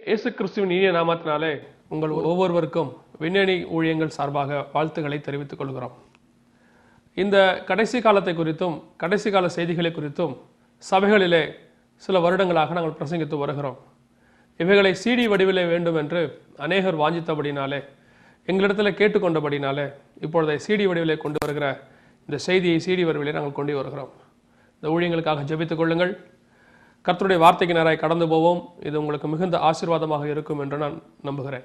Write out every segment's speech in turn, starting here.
இயேசு கிறிஸ்துவின் இனிய நாமத்தினாலே உங்கள் ஒவ்வொருவருக்கும் விண்ணணி ஊழியங்கள் சார்பாக வாழ்த்துக்களை தெரிவித்துக் கொள்கிறோம். இந்த கடைசி காலத்தை குறித்தும் கடைசி கால செய்திகளை குறித்தும் சபைகளிலே சில வருடங்களாக நாங்கள் பிரசங்கித்து வருகிறோம். இவைகளை CD வடிவிலே வேண்டும் என்று அநேகர் வாஞ்சித்தபடினாலே, எங்களிடத்தில் கேட்டுக்கொண்டபடினாலே இப்பொழுதை CD வடிவிலே கொண்டு வருகிற இந்த செய்தியை CD வடிவிலே நாங்கள் கொண்டு வருகிறோம். இந்த ஊழியங்களுக்காக ஜெபித்துக் கொள்ளுங்கள். கர்த்தருடைய வார்த்தைக்கு நேராய் கடந்து போவோம். இது உங்களுக்கு மிகுந்த ஆசீர்வாதமாக இருக்கும் என்று நான் நம்புகிறேன்.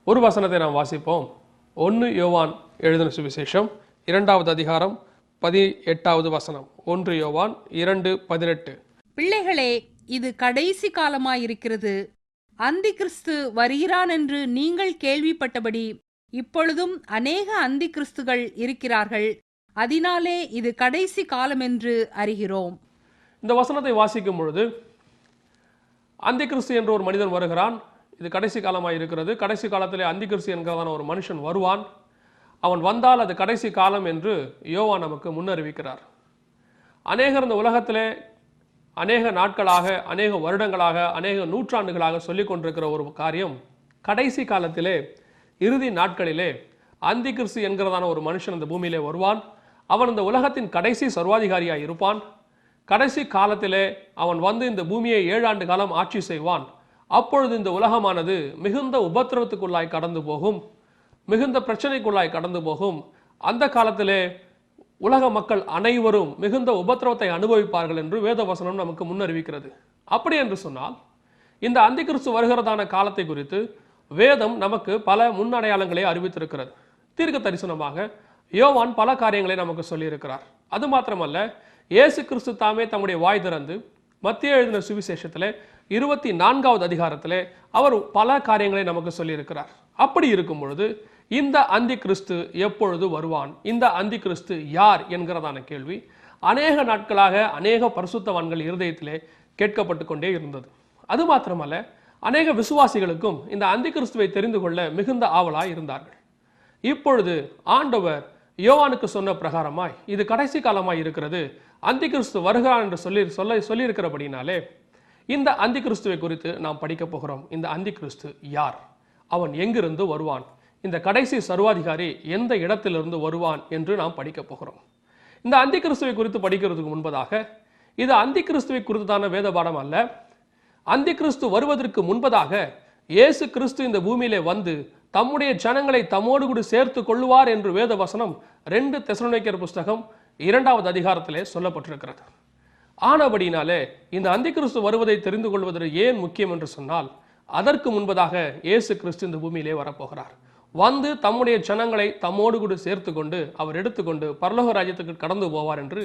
ஒரு வசனத்தை நாம் வாசிப்போம். 1 யோவான் எழுதின சுவிசேஷம் 2வது அதிகாரம் 18வது வசனம். 1 யோவான் 2:18. பிள்ளைகளே, இது கடைசி காலமாயிருக்கிறது. அந்தி கிறிஸ்து வருகிறான் என்று நீங்கள் கேள்விப்பட்டபடி இப்பொழுதும் அநேக அந்தி கிறிஸ்துகள் இருக்கிறார்கள். அதனாலே இது கடைசி காலம் என்று அறிகிறோம். இந்த வசனத்தை வாசிக்கும் பொழுது அந்தி கிறிஸ்து என்ற ஒரு மனிதன் வருகிறான். இது கடைசி காலமாக இருக்கிறது. கடைசி காலத்திலே அந்தி கிறிஸ்து என்கிறதான ஒரு மனுஷன் வருவான். அவன் வந்தால் அது கடைசி காலம் என்று யோவான் நமக்கு முன்னறிவிக்கிறார். அநேகர் இந்த உலகத்திலே அநேக நாட்களாக, அநேக வருடங்களாக, அநேக நூற்றாண்டுகளாக சொல்லிக் கொண்டிருக்கிற ஒரு காரியம், கடைசி காலத்திலே இறுதி நாட்களிலே அந்தி கிறிஸ்து என்கிறதான ஒரு மனுஷன் இந்த பூமியிலே வருவான். அவன் இந்த உலகத்தின் கடைசி சர்வாதிகாரியாக இருப்பான். கடைசி காலத்திலே அவன் வந்து இந்த பூமியை 7 ஆண்டு காலம் ஆட்சி செய்வான். அப்பொழுது இந்த உலகமானது மிகுந்த உபத்திரவத்துக்குள்ளாய் கடந்து போகும், மிகுந்த பிரச்சனைக்குள்ளாய் கடந்து போகும். அந்த காலத்திலே உலக மக்கள் அனைவரும் மிகுந்த உபத்திரவத்தை அனுபவிப்பார்கள் என்று வேத வசனம் நமக்கு முன்னறிவிக்கிறது. அப்படி என்று சொன்னால், இந்த அந்தி கிறிஸ்து வருகிறதான காலத்தை குறித்து வேதம் நமக்கு பல முன்னடையாளங்களை அறிவித்திருக்கிறது. தீர்க்க தரிசனமாக யோவான் பல காரியங்களை நமக்கு சொல்லியிருக்கிறார். அது மாத்திரமல்ல, இயேசு கிறிஸ்து தாமே தம்முடைய வாய் திறந்து மத்திய எழுதின சுவிசேஷத்திலே 24வது அதிகாரத்திலே அவர் பல காரியங்களை நமக்கு சொல்லியிருக்கிறார். அப்படி இருக்கும் பொழுது இந்த அந்தி கிறிஸ்து எப்பொழுது வருவான், இந்த அந்தி கிறிஸ்து யார் என்கிறதான கேள்வி அநேக நாட்களாக அநேக பரிசுத்தவான்கள் இருதயத்திலே கேட்கப்பட்டு கொண்டே இருந்தது. அது மாத்திரமல்ல, அநேக விசுவாசிகளுக்கும் இந்த அந்தி கிறிஸ்துவை தெரிந்து கொள்ள மிகுந்த ஆவலாய் இருந்தார்கள். இப்பொழுது ஆண்டவர் யோவானுக்கு சொன்ன பிரகாரமாய் இது கடைசி காலமாய் இருக்கிறது, அந்தி கிறிஸ்து வருகிறான் என்று சொல்லியிருக்கிறபடினாலே இந்த அந்தி கிறிஸ்துவை குறித்து நாம் படிக்க போகிறோம். இந்த அந்தி கிறிஸ்து யார், அவன் எங்கிருந்து வருவான், இந்த கடைசி சர்வாதிகாரி எந்த இடத்திலிருந்து வருவான் என்று நாம் படிக்க போகிறோம். இந்த அந்தி கிறிஸ்துவை குறித்து படிக்கிறதுக்கு முன்பதாக, இது அந்தி கிறிஸ்துவை குறித்தான வேத பாடம் அல்ல. அந்தி கிறிஸ்து வருவதற்கு முன்பதாக இயேசு கிறிஸ்து இந்த பூமியிலே வந்து தம்முடைய ஜனங்களை தம்மோடு கூட சேர்த்து கொள்ளுவார் என்று வேத வசனம் 2 தெசலோனிக்கேயர் புஸ்தகம் 2வது அதிகாரத்திலே சொல்லப்பட்டிருக்கிறது. ஆனபடினாலே இந்த அந்தி கிறிஸ்து வருவதை தெரிந்து கொள்வது ஏன் முக்கியம் என்று சொன்னால், அதற்கு முன்பதாக இயேசு கிறிஸ்து இந்த பூமியிலே வரப்போகிறார். வந்து தம்முடைய ஜனங்களை தம்மோடு கூட சேர்த்து கொண்டு அவர் எடுத்துக்கொண்டு பரலோக ராஜ்யத்துக்கு கடந்து போவார் என்று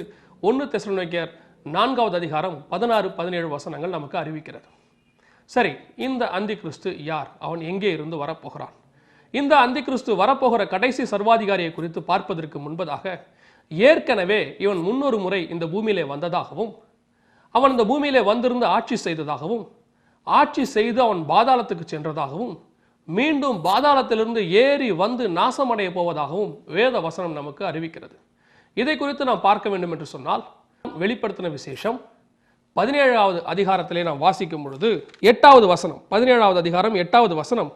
1 தெசலோனிக்கேயர் 4வது அதிகாரம் 16-17 வசனங்கள் நமக்கு அறிவிக்கிறது. சரி, இந்த அந்தி கிறிஸ்து யார், அவன் எங்கே இருந்து வரப்போகிறான்? இந்த அந்தி கிறிஸ்து வரப்போகிற கடைசி சர்வாதிகாரியை குறித்து பார்ப்பதற்கு முன்பதாக, ஏற்கனவே இவன் 300 முறை இந்த பூமியிலே வந்ததாகவும், அவன் இந்த பூமியிலே வந்திருந்து ஆட்சி செய்ததாகவும், ஆட்சி செய்து அவன் பாதாளத்துக்கு சென்றதாகவும், மீண்டும் பாதாளத்திலிருந்து ஏறி வந்து நாசமடைய போவதாகவும் வேத வசனம் நமக்கு அறிவிக்கிறது. இதை குறித்து நாம் பார்க்க வேண்டும் என்று சொன்னால், வெளிப்படுத்தின விசேஷம் 17வது அதிகாரத்திலே நாம் வாசிக்கும் பொழுது 8வது வசனம், 17வது அதிகாரம் 8வது வசனம்,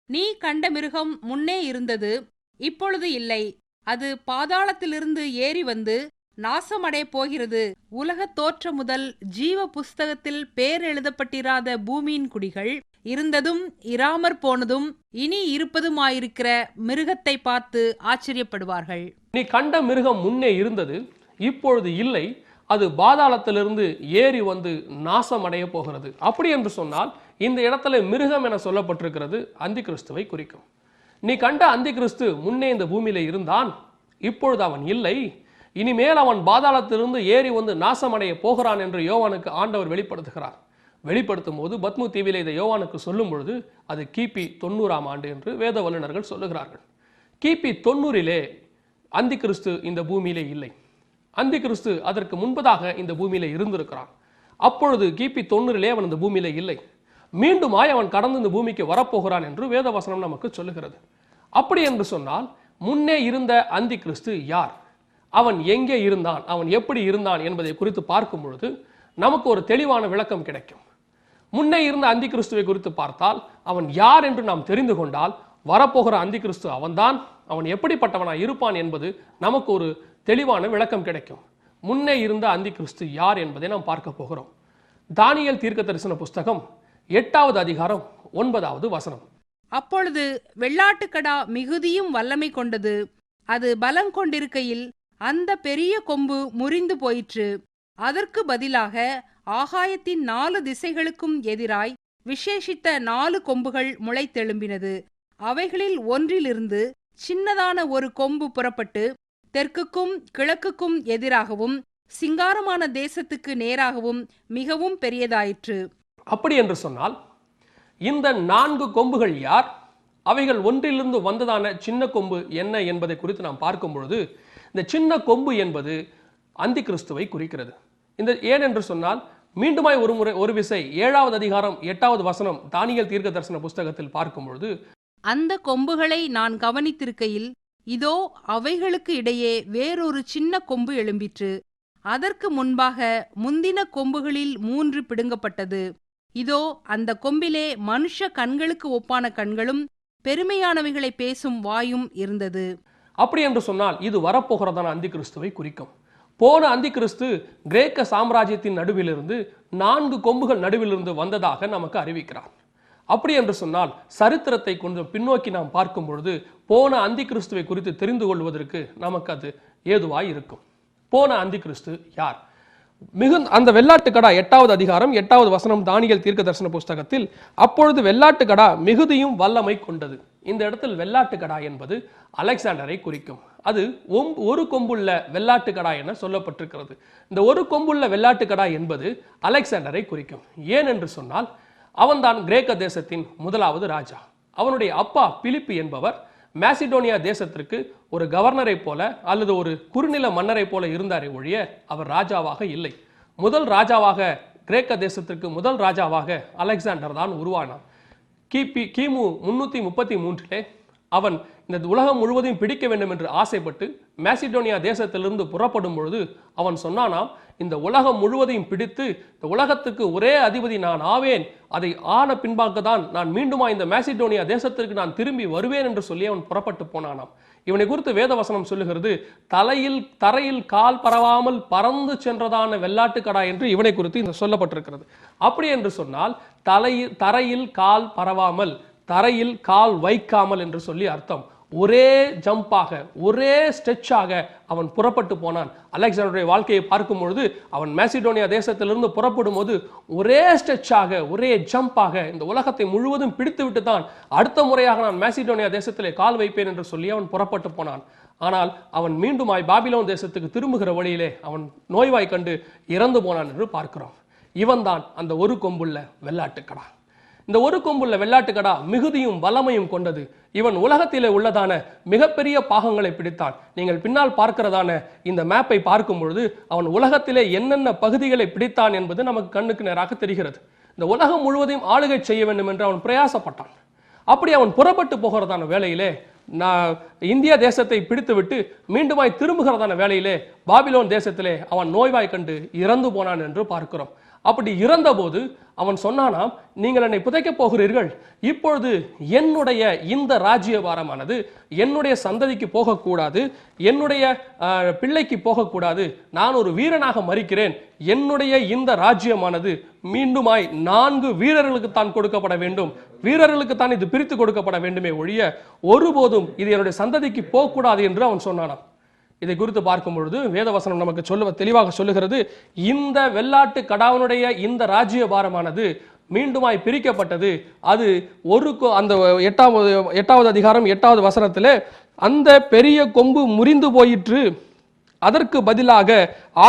நீ கண்ட மிருகம் முன்னே இருந்தது, இப்பொழுது இல்லை. அது பாதாளத்திலிருந்து ஏறி வந்து நாசமடைய போகிறது. உலக தோற்றம் முதல் ஜீவ புஸ்தகத்தில் பேர் எழுதப்பட்டிராத பூமியின் குடிகள் இருந்ததும் இராமற் போனதும் இனி இருப்பதுமாயிருக்கிற மிருகத்தை பார்த்து ஆச்சரியப்படுவார்கள். நீ கண்ட மிருகம் முன்னே இருந்தது, இப்பொழுது இல்லை. அது பாதாளத்திலிருந்து ஏறி வந்து நாசமடைய போகிறது. அப்படி என்று சொன்னால், இந்த இடத்துல மிருகம் என சொல்லப்பட்டிருக்கிறது அந்தி கிறிஸ்துவை குறிக்கும். நீ கண்ட அந்தி கிறிஸ்து முன்னே இந்த பூமியில இருந்தான், இப்பொழுது அவன் இல்லை. இனிமேல் அவன் பாதாளத்திலிருந்து ஏறி வந்து நாசமடைய போகிறான் என்று யோவானுக்கு ஆண்டவர் வெளிப்படுத்துகிறார். வெளிப்படுத்தும் போது பத்மு தீவிலே இதை யோவானுக்கு சொல்லும் பொழுது அது கிபி 90ஆம் ஆண்டு என்று வேத வல்லுநர்கள் சொல்லுகிறார்கள். கிபி 90லே அந்தி கிறிஸ்து இந்த பூமியிலே இல்லை. அந்தி கிறிஸ்து அதற்கு முன்பதாக இந்த பூமியில இருந்திருக்கிறான். அப்பொழுது கிபி 90லே அவன் இந்த பூமியில இல்லை. மீண்டுமாய் அவன் கடந்து இந்த பூமிக்கு வரப்போகிறான் என்று வேத வசனம் நமக்கு சொல்லுகிறது. அப்படி என்று சொன்னால், முன்னே இருந்த அந்தி கிறிஸ்து யார், அவன் எங்கே இருந்தான், அவன் எப்படி இருந்தான் என்பதை குறித்து பார்க்கும் பொழுது நமக்கு ஒரு தெளிவான விளக்கம் கிடைக்கும். முன்னே இருந்த அந்தி கிறிஸ்துவை குறித்து பார்த்தால் அவன் யார் என்று நாம் தெரிந்து கொண்டால் வரப்போகிற அந்தி கிறிஸ்து அவன்தான், அவன் எப்படிப்பட்டவனாய் இருப்பான் என்பது நமக்கு ஒரு தெளிவான விளக்கம் கிடைக்கும். முன்னே இருந்த அந்தி கிறிஸ்து யார் என்பதை நாம் பார்க்க போகிறோம். தானியேல் தீர்க்கதரிசன புஸ்தகம் 8வது அதிகாரம் 9வது வசனம். அப்பொழுது வெள்ளாட்டுக்கடா மிகுதியும் வல்லமை கொண்டது. அது பலம் கொண்டிருக்கையில் அந்த பெரிய கொம்பு முறிந்து போயிற்று. அதற்கு பதிலாக ஆகாயத்தின் 4 திசைகளுக்கும் எதிராய் விசேஷித்த 4 கொம்புகள் முளைத்தெழும்பினது. அவைகளில் ஒன்றிலிருந்து சின்னதான ஒரு கொம்பு புறப்பட்டு தெற்குக்கும் கிழக்குக்கும் எதிராகவும் சிங்காரமான தேசத்துக்கு நேராகவும் மிகவும் பெரியதாயிற்று. அப்படி என்று சொன்னால் இந்த 4 கொம்புகள் யார், அவைகள் ஒன்றிலிருந்து வந்ததான சின்ன கொம்பு என்ன என்பதை குறித்து நாம் பார்க்கும் பொழுது இந்த சின்ன கொம்பு என்பது அந்தி கிறிஸ்துவை குறிக்கிறது. இந்த ஏன் என்று சொன்னால் மீண்டுமாய் ஒரு விசை 7வது அதிகாரம் 8வது வசனம் தானியேல் தீர்க்க தரிசன புஸ்தகத்தில் பார்க்கும் பொழுது, அந்த கொம்புகளை நான் கவனித்திருக்கையில் இதோ அவைகளுக்கு இடையே வேறொரு சின்ன கொம்பு எழும்பிற்று. அதற்கு முன்பாக முந்தின கொம்புகளில் 3 பிடுங்கப்பட்டது. இதோ அந்த கொம்பிலே மனுஷ கண்களுக்கு ஒப்பான கண்களும் பெருமையானவைகளை பேசும் வாயும் இருந்தது. அப்படி என்று சொன்னால் இது வரப்போகிறதான அந்தி கிறிஸ்துவை குறிக்கும். போன அந்தி கிறிஸ்து கிரேக்க சாம்ராஜ்யத்தின் நடுவிலிருந்து 4 கொம்புகள் நடுவிலிருந்து வந்ததாக நமக்கு அறிவிக்கிறார். அப்படி என்று சொன்னால் சரித்திரத்தை கொஞ்சம் பின்னோக்கி நாம் பார்க்கும் பொழுது போன அந்தி கிறிஸ்துவை குறித்து தெரிந்து கொள்வதற்கு நமக்கு அது ஏதுவாய் இருக்கும். போன அந்தி கிறிஸ்து யார்? அந்த வெள்ளாட்டுக்கடா 8வது அதிகாரம் 8வது வசனம் தானியேல் தீர்க்க தரிசன புஸ்தகத்தில், அப்பொழுது வெள்ளாட்டுக்கடா மிகுதியும் வல்லமை கொண்டது. இந்த இடத்தில் வெள்ளாட்டுக்கடா என்பது அலெக்சாண்டரை குறிக்கும். அது ஒரு கொம்புள்ள வெள்ளாட்டுக்கடா என சொல்லப்பட்டிருக்கிறது. இந்த ஒரு கொம்புள்ள வெள்ளாட்டுக்கடா என்பது அலெக்சாண்டரை குறிக்கும். ஏன் என்று சொன்னால் அவன்தான் கிரேக்க தேசத்தின் முதலாவது ராஜா. அவனுடைய அப்பா பிலிப்பு என்பவர் மேசிடோனியா தேசத்திற்கு ஒரு கவர்னரை போல அல்லது ஒரு குறுநில மன்னரை போல இருந்தாரே ஒழிய அவர் ராஜாவாக இல்லை. முதல் ராஜாவாக கிரேக்க தேசத்திற்கு முதல் ராஜாவாக அலெக்சாண்டர் தான் உருவானான். கிமு 333 அவன் இந்த உலகம் முழுவதையும் பிடிக்க வேண்டும் என்று ஆசைப்பட்டு மேசிடோனியா தேசத்திலிருந்து புறப்படும் பொழுது அவன் சொன்னானாம், இந்த உலகம் முழுவதையும் பிடித்து இந்த உலகத்துக்கு ஒரே அதிபதி நான் ஆவேன், அதை ஆன பின்பாக தான் நான் மீண்டுமா இந்த மேசிடோனியா தேசத்திற்கு நான் திரும்பி வருவேன் என்று சொல்லி அவன் புறப்பட்டு போனானாம். இவனை குறித்து வேதவசனம் சொல்லுகிறது, தரையில் கால் பரவாமல் பறந்து சென்றதான வெள்ளாட்டுக்கடா என்று இவனை குறித்து இந்த சொல்லப்பட்டிருக்கிறது. அப்படி என்று சொன்னால் தரையில் கால் பரவாமல், தரையில் கால் வைக்காமல் என்று சொல்லி அர்த்தம். ஒரே ஜம்பாக ஒரே ஸ்ட்ரெச்சாக அவன் புறப்பட்டு போனான். அலெக்சாண்டருடைய வாழ்க்கையை பார்க்கும் பொழுது அவன் மேசிடோனியா தேசத்திலிருந்து புறப்படும் போது ஒரே ஸ்ட்ரெச்சாக ஒரே ஜம்பாக இந்த உலகத்தை முழுவதும் பிடித்து விட்டு தான் அடுத்த முறையாக நான் மேசிடோனியா தேசத்திலே கால் வைப்பேன் என்று சொல்லி அவன் புறப்பட்டு போனான். ஆனால் அவன் மீண்டுமாய் பாபிலோன் தேசத்துக்கு திரும்புகிற வழியிலே அவன் நோய்வாய் கண்டு இறந்து போனான் என்று பார்க்கிறோம். இவன் தான் அந்த ஒரு கொம்புள்ள வெள்ளாட்டுக்கடா. இந்த ஒரு கொம்புள்ள வெள்ளாட்டுக்கடா மிகுதியும் வல்லமையும் கொண்டது. இவன் உலகத்திலே உள்ளதான மிகப்பெரிய பாகங்களை பிடித்தான். நீங்கள் பின்னால் பார்க்கிறதான இந்த மேப்பை பார்க்கும் பொழுது அவன் உலகத்திலே என்னென்ன பகுதிகளை பிடித்தான் என்பது நமக்கு கண்ணுக்கு நேராக தெரிகிறது. இந்த உலகம் முழுவதையும் ஆளுகை செய்ய வேண்டும் என்று அவன் பிரயாசப்பட்டான். அப்படி அவன் புறப்பட்டு போகிறதான வேளையிலே இந்திய தேசத்தை பிடித்துவிட்டு மீண்டுமாய் திரும்புகிறதான வேளையிலே பாபிலோன் தேசத்திலே அவன் நோய்வாய் கண்டு இறந்து போனான் என்று பார்க்கிறோம். அப்படி இறந்தபோது அவன் சொன்னானாம், நீங்கள் என்னை புதைக்க போகிறீர்கள், இப்பொழுது என்னுடைய இந்த ராஜ்யபாரமானது என்னுடைய சந்ததிக்கு போகக்கூடாது, என்னுடைய பிள்ளைக்கு போகக்கூடாது, நான் ஒரு வீரனாக மரிக்கிறேன், என்னுடைய இந்த ராஜ்யமானது மீண்டுமாய் 4 வீரர்களுக்கு தான் கொடுக்கப்பட வேண்டும், வீரர்களுக்கு தான் இது பிரித்து கொடுக்கப்பட வேண்டுமே ஒழிய ஒருபோதும் இது என்னுடைய சந்ததிக்கு போகக்கூடாது என்று அவன் சொன்னானாம். இதை குறித்து பார்க்கும் பொழுது வேதவசனம் நமக்கு தெளிவாக சொல்லுகிறது, இந்த வெள்ளாட்டு கடாவனுடைய இந்த ராஜ்யபாரமானது மீண்டுமாய் பிரிக்கப்பட்டது. அது அந்த 8வது அதிகாரம் 8வது வசனத்திலே, அந்த பெரிய கொம்பு முறிந்து போயிற்று, அதற்கு பதிலாக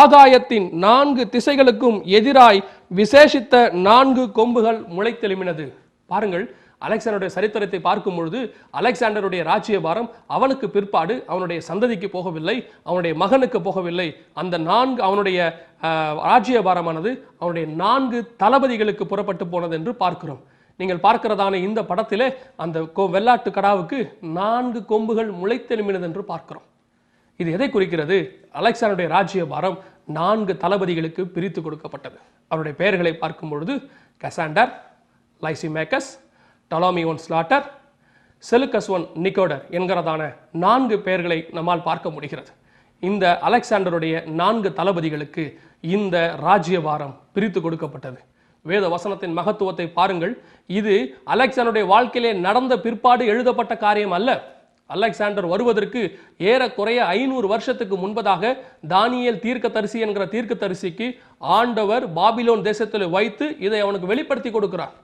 ஆகாயத்தின் 4 திசைகளுக்கும் எதிராய் விசேஷித்த 4 கொம்புகள் முளைத்தெழும்பினது. பாருங்கள், அலெக்சாண்டருடைய சரித்திரத்தை பார்க்கும் பொழுது அலெக்சாண்டருடைய ராஜ்யபாரம் அவனுக்கு பிற்பாடு அவனுடைய சந்ததிக்கு போகவில்லை, அவனுடைய மகனுக்கு போகவில்லை. அந்த 4 அவனுடைய ராஜ்யபாரமானது அவனுடைய 4 தளபதிகளுக்கு புறப்பட்டு போனது என்று பார்க்கிறோம். நீங்கள் பார்க்கிறதான இந்த படத்திலே அந்த வெள்ளாட்டு கடாவுக்கு 4 கொம்புகள் முளைத்தெழும்பினது என்று பார்க்கிறோம். இது எதை குறிக்கிறது? அலெக்சாண்டருடைய ராஜ்யபாரம் 4 தளபதிகளுக்கு பிரித்து கொடுக்கப்பட்டது. அவருடைய பெயர்களை பார்க்கும் பொழுது Cassander, Lysimachus, Ptolemy one Soter, Seleucus one Nicator என்கிறதான 4 பெயர்களை நம்மால் பார்க்க முடிகிறது. இந்த அலெக்சாண்டருடைய 4 தளபதிகளுக்கு இந்த ராஜ்யபாரம் பிரித்து கொடுக்கப்பட்டது. வேத வசனத்தின் மகத்துவத்தை பாருங்கள். இது அலெக்சாண்டருடைய வாழ்க்கையிலே நடந்த பிற்பாடு எழுதப்பட்ட காரியம் அல்ல. அலெக்சாண்டர் வருவதற்கு ஏறக்குறைய 500 வருஷத்துக்கு முன்பதாக தானியேல் தீர்க்கதரிசி என்கிற தீர்க்கதரிசிக்கு ஆண்டவர் பாபிலோன் தேசத்தில் வைத்து இதை அவனுக்கு வெளிப்படுத்தி கொடுக்கிறார்.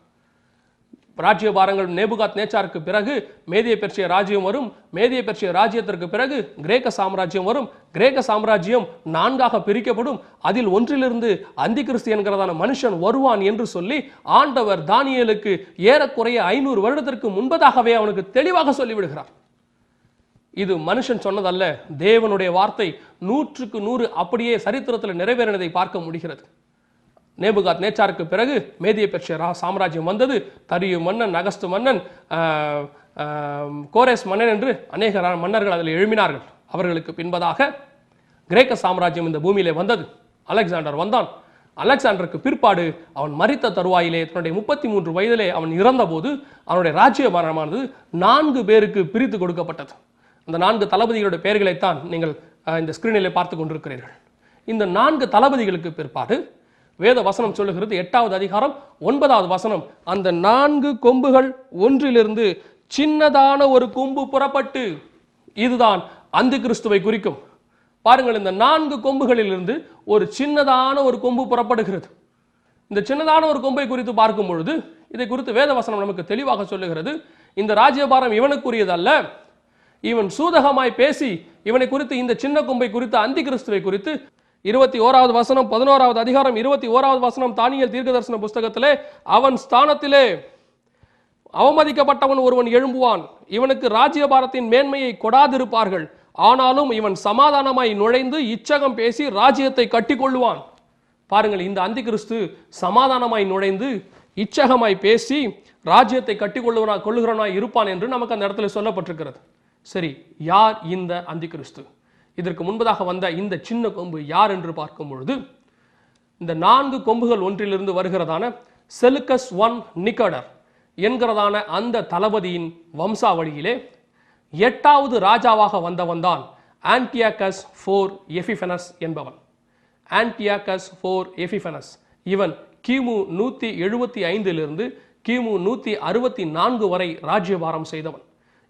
ராஜ்யபாரங்கள் நேபுகாத் நேச்சாருக்கு பிறகு மேதிய பெர்சிய ராஜ்யம் வரும். மேதிய பெர்சிய ராஜ்யத்திற்கு பிறகு கிரேக்க சாம்ராஜ்யம் வரும். கிரேக்க சாம்ராஜ்யம் 4ஆக பிரிக்கப்படும். அதில் ஒன்றிலிருந்து அந்தி கிறிஸ்து என்கிறதான மனுஷன் வருவான் என்று சொல்லி ஆண்டவர் தானியேலுக்கு ஏறக்குறைய 500 வருடத்திற்கு முன்பதாகவே அவனுக்கு தெளிவாக சொல்லிவிடுகிறார். இது மனுஷன் சொன்னதல்ல, தேவனுடைய வார்த்தை 100க்கு 100 அப்படியே சரித்திரத்தில் நிறைவேறினதை பார்க்க முடிகிறது. நேபுகாத் நேச்சாருக்கு பிறகு மேதிய பெர்சிய சாம்ராஜ்யம் வந்தது. தரியு மன்னன், அகஸ்து மன்னன், கோரேஸ் மன்னன் என்று அநேக மன்னர்கள் அதில் எழுப்பினார்கள். அவர்களுக்கு பின்பதாக கிரேக்க சாம்ராஜ்யம் இந்த பூமியிலே வந்தது. அலெக்சாண்டர் வந்தான். அலெக்சாண்டருக்கு பிற்பாடு அவன் மரித்த தருவாயிலே தன்னுடைய 33 வயதிலே அவன் இறந்தபோது அவனுடைய ராஜ்யபாரமானது 4 பேருக்கு பிரித்து கொடுக்கப்பட்டது. அந்த 4 தளபதிகளுடைய பெயர்களைத்தான் நீங்கள் இந்த ஸ்கிரீனிலே பார்த்து கொண்டிருக்கிறீர்கள். இந்த 4 தளபதிகளுக்கு பிற்பாடு வேத வசனம் சொல்லுகிறது 8வது அதிகாரம் 9வது வசனம், அந்த 4 கொம்புகள் ஒன்றிலிருந்து சின்னதான ஒரு கொம்பு புறப்பட்டு, இதுதான் அந்தி கிறிஸ்துவை குறிக்கும். பாருங்கள், இந்த 4 கொம்புகளிலிருந்து ஒரு சின்னதான ஒரு கொம்பு புறப்படுகிறது. இந்த சின்னதான ஒரு கொம்பை குறித்து பார்க்கும் பொழுது இதை குறித்து வேத வசனம் நமக்கு தெளிவாக சொல்லுகிறது. இந்த ராஜ்யபாரம் இவனுக்குரியது அல்ல. இவன் சூதகமாய் பேசி இவனை குறித்து, இந்த சின்ன கொம்பை குறித்து, அந்தி கிறிஸ்துவை குறித்து 21வது வசனம் 11வது அதிகாரம் 21வது வசனம் தானியேல் தீர்க்கதரிசன புஸ்தகத்திலே, அவன் ஸ்தானத்திலே அவமதிக்கப்பட்டவன் ஒருவன் எழும்புவான், இவனுக்கு ராஜ்யபாரத்தின் மேன்மையை கொடாதிருப்பார்கள், ஆனாலும் இவன் சமாதானமாய் நுழைந்து இச்சகம் பேசி ராஜ்யத்தை கட்டி கொள்ளுவான். பாருங்கள், இந்த அந்தி கிறிஸ்து சமாதானமாய் நுழைந்து இச்சகமாய் பேசி ராஜ்யத்தை கட்டி கொள்ளுகிறவனாய் இருப்பான் என்று நமக்கு அந்த இடத்துல சொல்லப்பட்டிருக்கிறது. சரி, யார் இந்த அந்தி கிறிஸ்து? இதற்கு முன்பதாக வந்த இந்த சின்ன கொம்பு யார் என்று பார்க்கும் பொழுது, இந்த 4 கொம்புகள் ஒன்றிலிருந்து வருகிறதான செலுக்கஸ் ஒன் நிக்கோடர் என்கிறதான அந்த தளபதியின் வம்சாவளியிலே 8வது ராஜாவாக வந்தவன் தான் ஆன்டியாகஸ் 4 எபிஃபனஸ் என்பவன். ஆன்டியாகஸ் 4 எபிஃபனஸ் இவன் கிமு 175 கிமு 164 வரை ராஜ்யபாரம் செய்தவன்.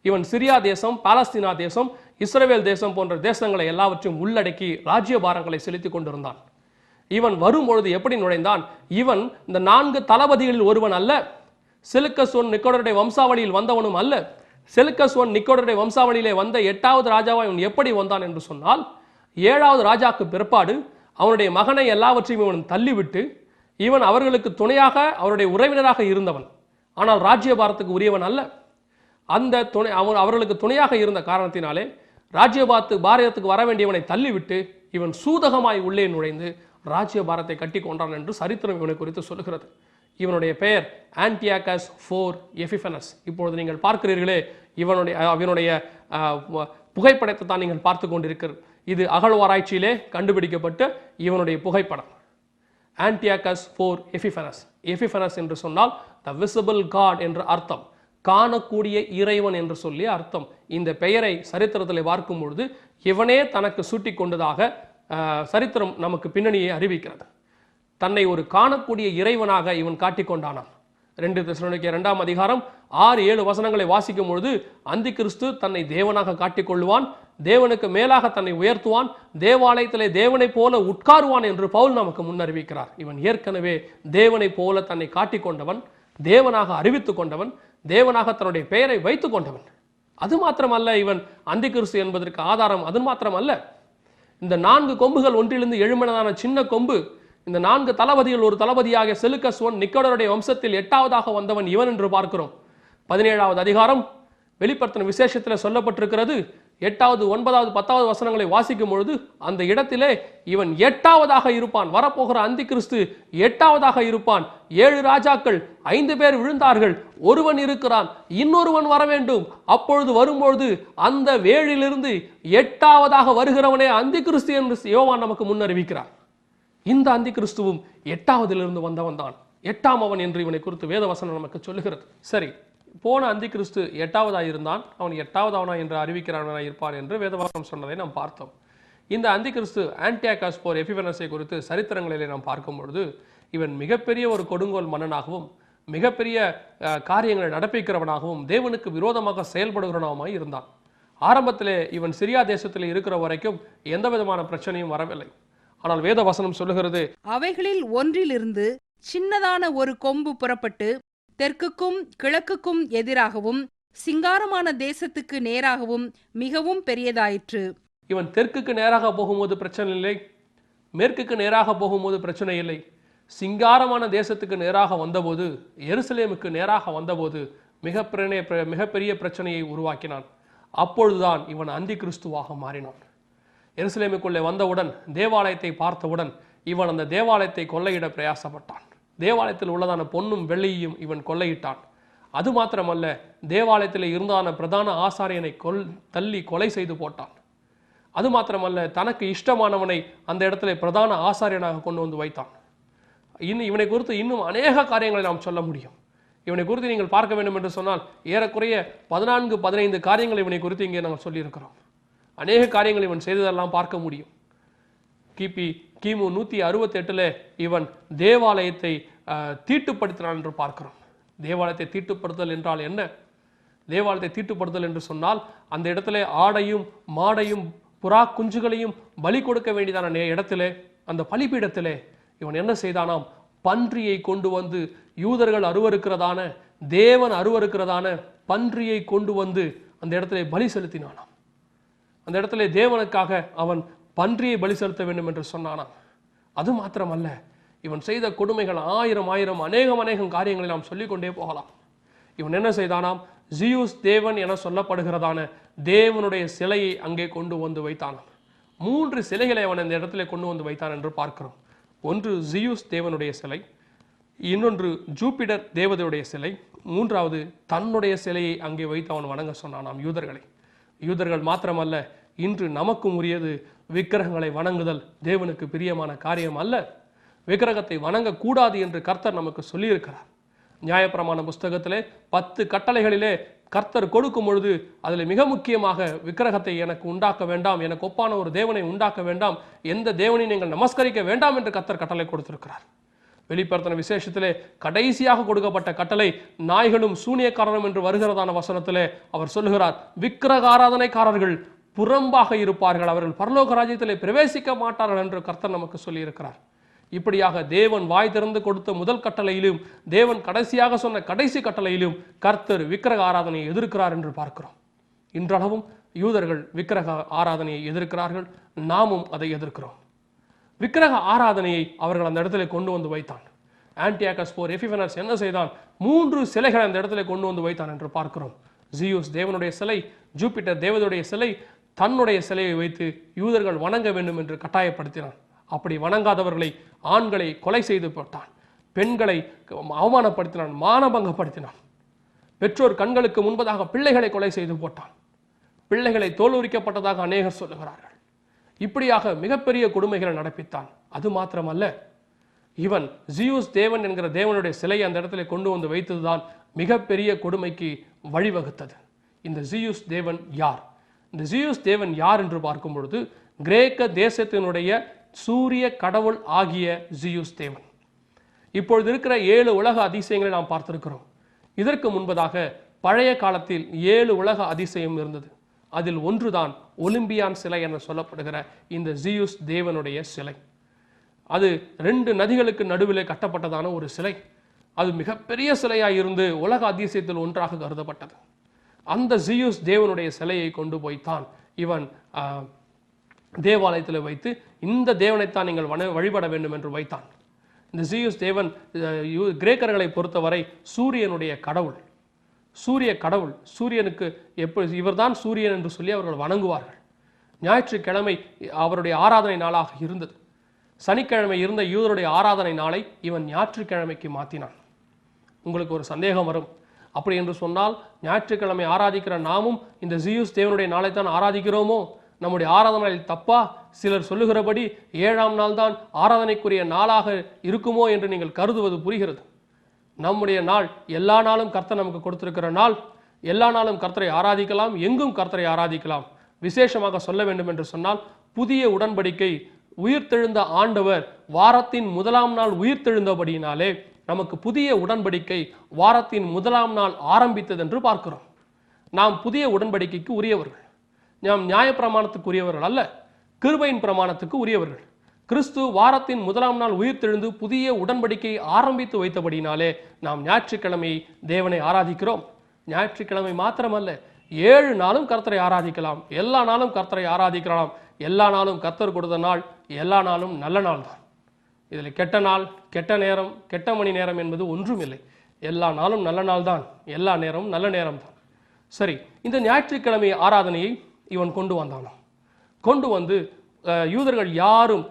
இவன் சிரியா தேசம், பாலஸ்தீனா தேசம், இஸ்ரவேல் தேசம் போன்ற தேசங்களை எல்லாவற்றையும் உள்ளடக்கி ராஜ்யபாரங்களை செலுத்திக் கொண்டிருந்தான். இவன் வரும்பொழுது எப்படி நுழைந்தான்? இவன் இந்த 4 தளபதிகளில் ஒருவன் அல்ல. செலுக்கஸ் ஒன் நிக்கோடருடைய வம்சாவளியில் வந்தவனும் அல்ல. செலுக்கஸ் ஒன் நிக்கோடருடைய வம்சாவளியிலே வந்த 8வது ராஜாவா இவன் எப்படி வந்தான் என்று சொன்னால், 7வது ராஜாக்கு பிற்பாடு அவனுடைய மகனை எல்லாவற்றையும் இவன் தள்ளிவிட்டு இவன் அவர்களுக்கு துணையாக, அவருடைய உறவினராக இருந்தவன். ஆனால் ராஜ்யபாரத்துக்கு உரியவன் அல்ல. அந்த அவர்களுக்கு துணையாக இருந்த காரணத்தினாலே பாரதத்துக்கு வர வேண்டியவனை தள்ளிவிட்டு இவன் சூதகமாய் உள்ளே நுழைந்து ராஜ்யபாரத்தை கட்டி கொண்டான் என்று சரித்திரம் இவனை குறித்து சொல்லுகிறது. இவனுடைய பெயர் ஆன்டியாகஸ் 4 எபிஃபனஸ். இப்பொழுது நீங்கள் பார்க்கிறீர்களே, இவனுடைய புகைப்படத்தை தான் நீங்கள் பார்த்து கொண்டிருக்கிறது. இது அகழ்வாராய்ச்சியிலே கண்டுபிடிக்கப்பட்ட இவனுடைய புகைப்படம். ஆன்டியாகஸ் 4 எபிஃபனஸ். எபிஃபனஸ் என்று சொன்னால் த விசிபிள் காட் என்ற அர்த்தம், காணக்கூடிய இறைவன் என்று சொல்லி அர்த்தம். இந்த பெயரை சரித்திரத்தில் பார்க்கும் பொழுது இவனே தனக்கு சூட்டி கொண்டதாக சரித்திரம் நமக்கு பின்னணியை அறிவிக்கிறது. தன்னை ஒரு காணக்கூடிய இறைவனாக இவன் காட்டிக்கொண்டானான். 2 தெசலோனிக்கேயர் 2ஆம் அதிகாரம் 6-7 வசனங்களை வாசிக்கும் பொழுது அந்தி கிறிஸ்து தன்னை தேவனாக காட்டிக்கொள்வான், தேவனுக்கு மேலாக தன்னை உயர்த்துவான், தேவாலயத்திலே தேவனை போல உட்காருவான் என்று பவுல் நமக்கு முன்னறிவிக்கிறார். இவன் ஏற்கனவே தேவனை போல தன்னை காட்டிக்கொண்டவன், தேவனாக அறிவித்து கொண்டவன், தேவனாக தன்னுடைய பெயரை வைத்துக் கொண்டவன். அது மாத்திரமல்ல, இவன் அந்தி கிறிஸ்து என்பதற்கு ஆதாரம் அது மாத்திரமல்ல. இந்த 4 கொம்புகள் ஒன்றிலிருந்து எழும்பினதான சின்ன கொம்பு, இந்த 4 தளபதிகள் ஒரு தளபதியாக செலுக்கஸ் ஒன் நிக்கோடருடைய வம்சத்தில் 8வதாக வந்தவன் இவன் என்று பார்க்கிறோம். 17வது அதிகாரம் வெளிப்படுத்தின விசேஷத்தில் சொல்லப்பட்டிருக்கிறது. 8வது 9வது 10வது வசனங்களை வாசிக்கும் பொழுது அந்த இடத்திலே இவன் 8வதாக இருப்பான். வரப்போகிற அந்தி கிறிஸ்து 8வதாக இருப்பான். 7 ராஜாக்கள், 5 பேர் விழுந்தார்கள், ஒருவன் இருக்கிறான், இன்னொருவன் வர வேண்டும். அப்பொழுது வரும்பொழுது அந்த வேழிலிருந்து 8வதாக வருகிறவனே அந்தி கிறிஸ்து என்று யோவான் நமக்கு முன்னறிவிக்கிறார். இந்த அந்தி கிறிஸ்துவும் 8வதிலிருந்து வந்தவன் தான். 8ஆம் அவன் என்று இவனை குறித்து வேத வசனம் நமக்கு சொல்லுகிறது. சரி, போன அந்தி கிறிஸ்து 8ஆவதாய் இருந்தான், அவன் 8ஆவது அவனா என்று அறிவிக்கிறவனாய் இருப்பான் என்று வேதவசனம் சொன்னதை நாம் பார்த்தோம். இந்த அந்தி கிறிஸ்து ஆன்டியாகஸ் போர் எபிஃபனஸை குறித்து சரித்திரங்களிலே நாம் பார்க்கும் பொழுது இவன் மிகப்பெரிய ஒரு கொடுங்கோல் மன்னனாகவும் மிகப்பெரிய காரியங்களை நடப்பிக்கிறவனாகவும் தேவனுக்கு விரோதமாக செயல்படுகிறவனாகவும் இருந்தான். ஆரம்பத்திலே இவன் சிரியா தேசத்தில் இருக்கிற வரைக்கும் எந்த விதமான பிரச்சனையும் வரவில்லை. ஆனால் வேத வசனம் சொல்லுகிறது, அவைகளில் ஒன்றிலிருந்து சின்னதான ஒரு கொம்பு புறப்பட்டு தெற்குக்கும் கிழக்குக்கும் எதிராகவும் சிங்காரமான தேசத்துக்கு நேராகவும் மிகவும் பெரியதாயிற்று. இவன் தெற்குக்கு நேராக போகும்போது பிரச்சனை இல்லை, மேற்குக்கு நேராக போகும்போது பிரச்சனை இல்லை. சிங்காரமான தேசத்துக்கு நேராக வந்தபோது, எருசலேமுக்கு நேராக வந்தபோது மிகப்பெரிய பிரச்சனையை உருவாக்கினான். அப்பொழுதுதான் இவன் அந்தி கிறிஸ்துவாக மாறினான். எருசலேமுக்குள்ளே வந்தவுடன், தேவாலயத்தை பார்த்தவுடன் இவன் அந்த தேவாலயத்தை கொள்ளையிட பிரயாசப்பட்டான். தேவாலயத்தில் உள்ளதான பொன்னும் வெள்ளியையும் இவன் கொள்ளையிட்டான். அது மாத்திரமல்ல, தேவாலயத்தில் இருந்தான பிரதான ஆசாரியனை தள்ளி கொலை செய்து போட்டான். அது மாத்திரமல்ல, தனக்கு இஷ்டமானவனை அந்த இடத்துல பிரதான ஆசாரியனாக கொண்டு வந்து வைத்தான். இவனை குறித்து இன்னும் அநேக காரியங்களை நாம் சொல்ல முடியும். இவனை குறித்து நீங்கள் பார்க்க வேண்டும் என்று சொன்னால் ஏறக்குறைய 14-15 காரியங்கள் இவனை குறித்து இங்கே நாங்கள் சொல்லியிருக்கிறோம். அநேக காரியங்கள் இவன் செய்ததெல்லாம் பார்க்க முடியும். கிமு 168 இவன் தேவாலயத்தை தீட்டுப்படுத்தினான் என்று பார்க்கிறோம். தேவாலயத்தை தீட்டுப்படுத்தல் என்றால் என்ன? தேவாலயத்தை தீட்டுப்படுத்தல் என்று சொன்னால் அந்த இடத்துல ஆடையும் மாடையும் புறா குஞ்சுகளையும் பலி கொடுக்க வேண்டியதான இடத்திலே, அந்த பலிபீடத்திலே இவன் என்ன செய்தானாம்? பன்றியை கொண்டு வந்து, யூதர்கள் அருவருக்கிறதான, தேவன் அருவருக்கிறதான பன்றியை கொண்டு வந்து அந்த இடத்துல பலி செலுத்தினானாம். அந்த இடத்துல தேவனுக்காக அவன் பன்றியை பலி செலுத்த வேண்டும் என்று சொன்னானாம். அது மாத்திரமல்ல, இவன் செய்த கொடுமைகள் ஆயிரம் அநேகம் காரியங்களை நாம் சொல்லிக்கொண்டே போகலாம். இவன் என்ன செய்தானாம்? ஜியூஸ் தேவன் என சொல்லப்படுகிறதான தேவனுடைய சிலையை அங்கே கொண்டு வந்து வைத்தானாம். 3 சிலைகளை அவன் இந்த இடத்துல கொண்டு வந்து வைத்தான் என்று பார்க்கிறோம். ஒன்று ஜியூஸ் தேவனுடைய சிலை, இன்னொன்று ஜூபிடர் தேவதையுடைய சிலை, மூன்றாவது தன்னுடைய சிலையை அங்கே வைத்து அவன் வணங்க சொன்னானாம் யூதர்களை. யூதர்கள் மாத்திரமல்ல, இன்று நமக்கும் உரியது விக்கிரகங்களை வணங்குதல் தேவனுக்கு பிரியமான காரியம் அல்ல. விக்கிரகத்தை வணங்கக்கூடாது என்று கர்த்தர் நமக்கு சொல்லியிருக்கிறார். நியாயப்பிரமாண புஸ்தகத்திலே 10 கட்டளைகளிலே கர்த்தர் கொடுக்கும் பொழுது அதில் மிக முக்கியமாக விக்கிரகத்தை எனக்கு உண்டாக்க வேண்டாம், எனக்கு ஒப்பான ஒரு தேவனை உண்டாக்க வேண்டாம், எந்த தேவனை நீங்கள் நமஸ்கரிக்க வேண்டாம் என்று கர்த்தர் கட்டளை கொடுத்திருக்கிறார். வெளிப்படுத்தின விசேஷத்திலே கடைசியாக கொடுக்கப்பட்ட கட்டளை நாய்களும் சூனியக்காரரும் என்று வருகிறதான வசனத்திலே அவர் சொல்லுகிறார், விக்கிரக ஆராதனைக்காரர்கள் புறம்பாக இருப்பார்கள், அவர்கள் பரலோக ராஜ்யத்திலே பிரவேசிக்க மாட்டார்கள் என்று கர்த்தர் நமக்கு சொல்லியிருக்கிறார். இப்படியாக தேவன் வாய் திறந்து கொடுத்த முதல் கட்டளையிலும் தேவன் கடைசியாக சொன்ன கடைசி கட்டளையிலும் கர்த்தர் விக்கிரக ஆராதனையை எதிர்க்கிறார் என்று பார்க்கிறோம். இன்றளவும் யூதர்கள் விக்கிரக ஆராதனையை எதிர்க்கிறார்கள், நாமும் அதை எதிர்க்கிறோம். விக்கிரக ஆராதனையை அவர்கள் அந்த இடத்துல கொண்டு வந்து வைத்தான். ஆன்டியாகஸ் போர் எபிஃபனஸ் என்ன செய்தான்? 3 சிலைகளை அந்த இடத்துல கொண்டு வந்து வைத்தான் என்று பார்க்கிறோம். ஜியூஸ் தேவனுடைய சிலை, ஜூபிட்டர் தேவனுடைய சிலை, தன்னுடைய சிலையை வைத்து யூதர்கள் வணங்க வேண்டும் என்று கட்டாயப்படுத்தினான். அப்படி வணங்காதவர்களை, ஆண்களை கொலை செய்து போட்டான், பெண்களை அவமானப்படுத்தினான், மானபங்கப்படுத்தினான், பெற்றோர் கண்களுக்கு முன்பதாக பிள்ளைகளை கொலை செய்து போட்டான், பிள்ளைகளை தோலுரிக்கப்பட்டதாக அநேகர் சொல்லுகிறார்கள். இப்படியாக மிகப்பெரிய கொடுமைகளை நடப்பித்தான். அது மாத்திரமல்ல, இவன் ஜியூஸ் தேவன் என்கிற தேவனுடைய சிலையை அந்த இடத்துல கொண்டு வந்து வைத்ததுதான் மிகப்பெரிய கொடுமைக்கு வழிவகுத்தது. இந்த ஜியூஸ் தேவன் யார்? இந்த ஜியூஸ் தேவன் யார் என்று பார்க்கும் பொழுது, கிரேக்க தேசத்தினுடைய சூரிய கடவுள் ஆகிய ஜியூஸ் தேவன். இப்பொழுது இருக்கிற 7 உலக அதிசயங்களை நாம் பார்த்திருக்கிறோம். இதற்கு முன்பதாக பழைய காலத்தில் 7 உலக அதிசயம் இருந்தது. அதில் ஒன்றுதான் ஒலிம்பியான் சிலை என சொல்லப்படுகிற இந்த ஜியூஸ் தேவனுடைய சிலை. அது 2 நதிகளுக்கு நடுவில் கட்டப்பட்டதான ஒரு சிலை. அது மிகப்பெரிய சிலையாய் இருந்து உலக அதிசயத்தில் ஒன்றாக கருதப்பட்டது. அந்த ஜியூஸ் தேவனுடைய சிலையை கொண்டு போய்த்தான் இவன் தேவாலயத்தில் வைத்து இந்த தேவனைத்தான் நீங்கள் வழிபட வேண்டும் என்று வைத்தான். இந்த ஜியூஸ் தேவன் கிரேக்கர்களை பொறுத்தவரை சூரியனுடைய கடவுள், சூரிய கடவுள். சூரியனுக்கு இவர்தான் சூரியன் என்று சொல்லி அவர்கள் வணங்குவார்கள். ஞாயிற்றுக்கிழமை அவருடைய ஆராதனை நாளாக இருந்தது. சனிக்கிழமை இருந்த யூதருடைய ஆராதனை நாளை இவன் ஞாயிற்றுக்கிழமைக்கு மாற்றினான். உங்களுக்கு ஒரு சந்தேகம் வரும், அப்படி என்று சொன்னால் ஞாயிற்றுக்கிழமை ஆராதிக்கிற நாமும் இந்த ஜியூஸ் தேவனுடைய நாளைத்தான் ஆராதிக்கிறோமோ? நம்முடைய ஆராதனை தப்பா? சிலர் சொல்லுகிறபடி 7ஆம் நாள் தான் ஆராதனைக்குரிய நாளாக இருக்குமோ என்று நீங்கள் கருதுவது புரிகிறது. நம்முடைய நாள் எல்லா நாளும் கர்த்தர் நமக்கு கொடுத்திருக்கிற நாள். எல்லா நாளும் கர்த்தரை ஆராதிக்கலாம், எங்கும் கர்த்தரை ஆராதிக்கலாம். விசேஷமாக சொல்ல வேண்டும் என்று சொன்னால், புதிய உடன்படிக்கை உயிர்த்தெழுந்த ஆண்டவர் வாரத்தின் முதலாம் நாள் உயிர்த்தெழுந்தபடியினாலே நமக்கு புதிய உடன்படிக்கை வாரத்தின் முதலாம் நாள் ஆரம்பித்தது என்று பார்க்கிறோம். நாம் புதிய உடன்படிக்கைக்கு உரியவர்கள். நாம் நியாயப்பிரமாணத்துக்கு உரியவர்கள் அல்ல, கிருபையின் பிரமாணத்துக்கு உரியவர்கள். கிறிஸ்து வாரத்தின் முதலாம் நாள் உயிர்த்தெழுந்து புதிய உடன்படிக்கையை ஆரம்பித்து வைத்தபடினாலே நாம் ஞாயிற்றுக்கிழமை தேவனை ஆராதிக்கிறோம். ஞாயிற்றுக்கிழமை மாத்திரமல்ல, 7 நாளும் கர்த்தரை ஆராதிக்கலாம். எல்லா நாளும் கர்த்தரை ஆராதிக்கலாம். எல்லா நாளும் கர்த்தர் கொடுத்த நாள், எல்லா நாளும் நல்ல நாள் தான். இதில் கெட்ட நாள், கெட்ட நேரம், கெட்ட மணி நேரம் என்பது ஒன்றும் இல்லை. எல்லா நாளும் நல்ல நாள் தான், எல்லா நேரமும் நல்ல நேரம் தான். சரி, இந்த ஞாயிற்றுக்கிழமை ஆராதனையை இவன் கொண்டு வந்தானோ, கொண்டு வந்து யூதர்கள் யாரும்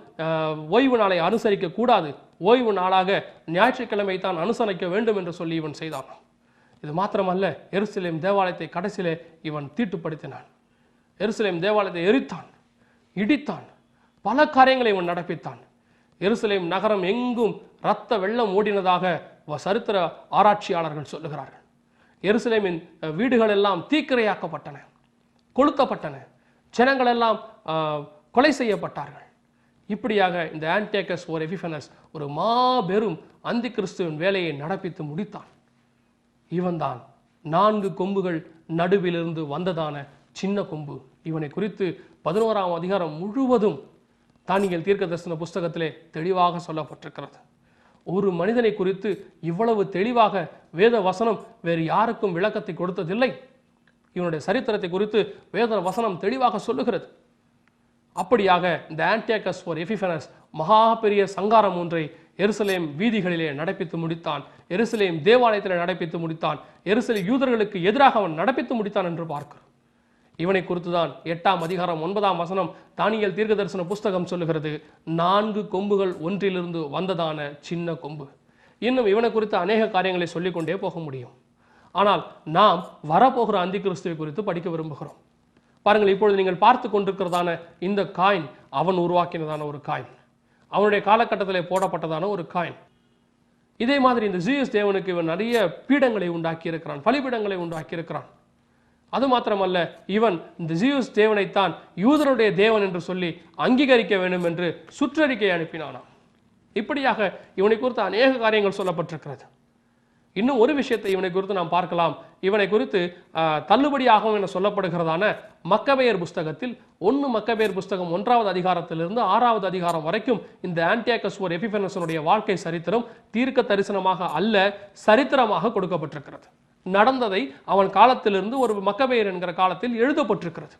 ஓய்வு நாளை அனுசரிக்க கூடாது, ஓய்வு நாளாக ஞாயிற்றுக்கிழமை தான் அனுசரிக்க வேண்டும் என்று சொல்லி இவன் செய்தான். இது மாத்திரமல்ல, எருசலேம் தேவாலயத்தை கடைசியிலே இவன் தீட்டுப்படுத்தினான். எருசலேம் தேவாலயத்தை எரித்தான், இடித்தான், பல காரியங்களை இவன் நடப்பித்தான். எருசலேம் நகரம் எங்கும் இரத்த வெள்ளம் ஓடினதாக சரித்திர ஆராய்ச்சியாளர்கள் சொல்லுகிறார்கள். எருசலேமின் வீடுகள் எல்லாம் தீக்கிரையாக்கப்பட்டன, கொளுத்தப்பட்டன, ஜனங்கள் எல்லாம் கொலை செய்யப்பட்டார்கள். இப்படியாக இந்த ஆன்டியோகஸ் ஓர் எபிஃபனஸ் ஒரு மாபெரும் அந்தி கிறிஸ்துவின் வேலையை நடப்பித்து முடித்தான். இவன்தான் 4 கொம்புகள் நடுவிலிருந்து வந்ததான சின்ன கொம்பு. இவனை குறித்து 11ஆம் அதிகாரம் முழுவதும் தானியேல் தீர்க்கதரிசன புஸ்தகத்திலே தெளிவாக சொல்லப்பட்டிருக்கிறது. ஒரு மனிதனை குறித்து இவ்வளவு தெளிவாக வேத வசனம் வேறு யாருக்கும் விளக்கத்தை கொடுத்ததில்லை. இவனுடைய சரித்திரத்தை குறித்து வேத வசனம் தெளிவாக சொல்லுகிறது. அப்படியாக இந்த ஆன்டியோகஸ் ஓர் எபிஃபனஸ் மகா பெரிய சங்காரம் ஒன்றை எருசலேம் வீதிகளிலே நடப்பித்து முடித்தான். எருசலேம் தேவாலயத்தில் நடப்பித்து முடித்தான். எருசலேம் யூதர்களுக்கு எதிராக அவன் நடப்பித்து முடித்தான் என்று பார்க்கிறோம். இவனை குறித்துதான் 8ஆம் அதிகாரம் 9ஆம் வசனம் தானியேல் தீர்க்கதரிசன புஸ்தகம் சொல்லுகிறது. 4 கொம்புகள் ஒன்றிலிருந்து வந்ததான சின்ன கொம்பு. இன்னும் இவனை குறித்து அநேக காரியங்களை சொல்லிக்கொண்டே போக முடியும். ஆனால் நாம் வரப்போகிற அந்தி கிறிஸ்துவை குறித்து படிக்க விரும்புகிறோம். பாருங்கள், இப்பொழுது நீங்கள் பார்த்து கொண்டிருக்கிறதான இந்த காயின் அவன் உருவாக்கினதான ஒரு காயின், அவனுடைய காலகட்டத்தில் போடப்பட்டதான ஒரு காயின். இதே மாதிரி இந்த ஜீயஸ் தேவனுக்கு இவன் நிறைய பீடங்களை உண்டாக்கி இருக்கிறான், பலிபீடங்களை உண்டாக்கி இருக்கிறான். அது மாத்திரமல்ல, இவன் இந்த ஜீயஸ் தேவனைத்தான் யூதருடைய தேவன் என்று சொல்லி அங்கீகரிக்க வேண்டும் என்று சுற்றறிக்கை அனுப்பினானாம். இப்படியாக இவனை குறித்து அநேக காரியங்கள் சொல்லப்பட்டிருக்கிறது. இன்னும் ஒரு விஷயத்தை இவனை குறித்து நாம் பார்க்கலாம். இவனை குறித்து தள்ளுபடியாகும் என சொல்லப்படுகிறதான மக்கபேயர் புஸ்தகத்தில் 1 மக்கபேயர் புஸ்தகம் 1ஆவது அதிகாரத்திலிருந்து 6ஆவது அதிகாரம் வரைக்கும் இந்த ஆன்டியோகஸ் ஓர் எபிஃபனஸனுடைய வாழ்க்கை சரித்திரம் தீர்க்க தரிசனமாக அல்ல, சரித்திரமாக கொடுக்கப்பட்டிருக்கிறது. நடந்ததை அவன் காலத்திலிருந்து ஒரு மக்கபேயர் என்கிற காலத்தில் எழுதப்பட்டிருக்கிறது.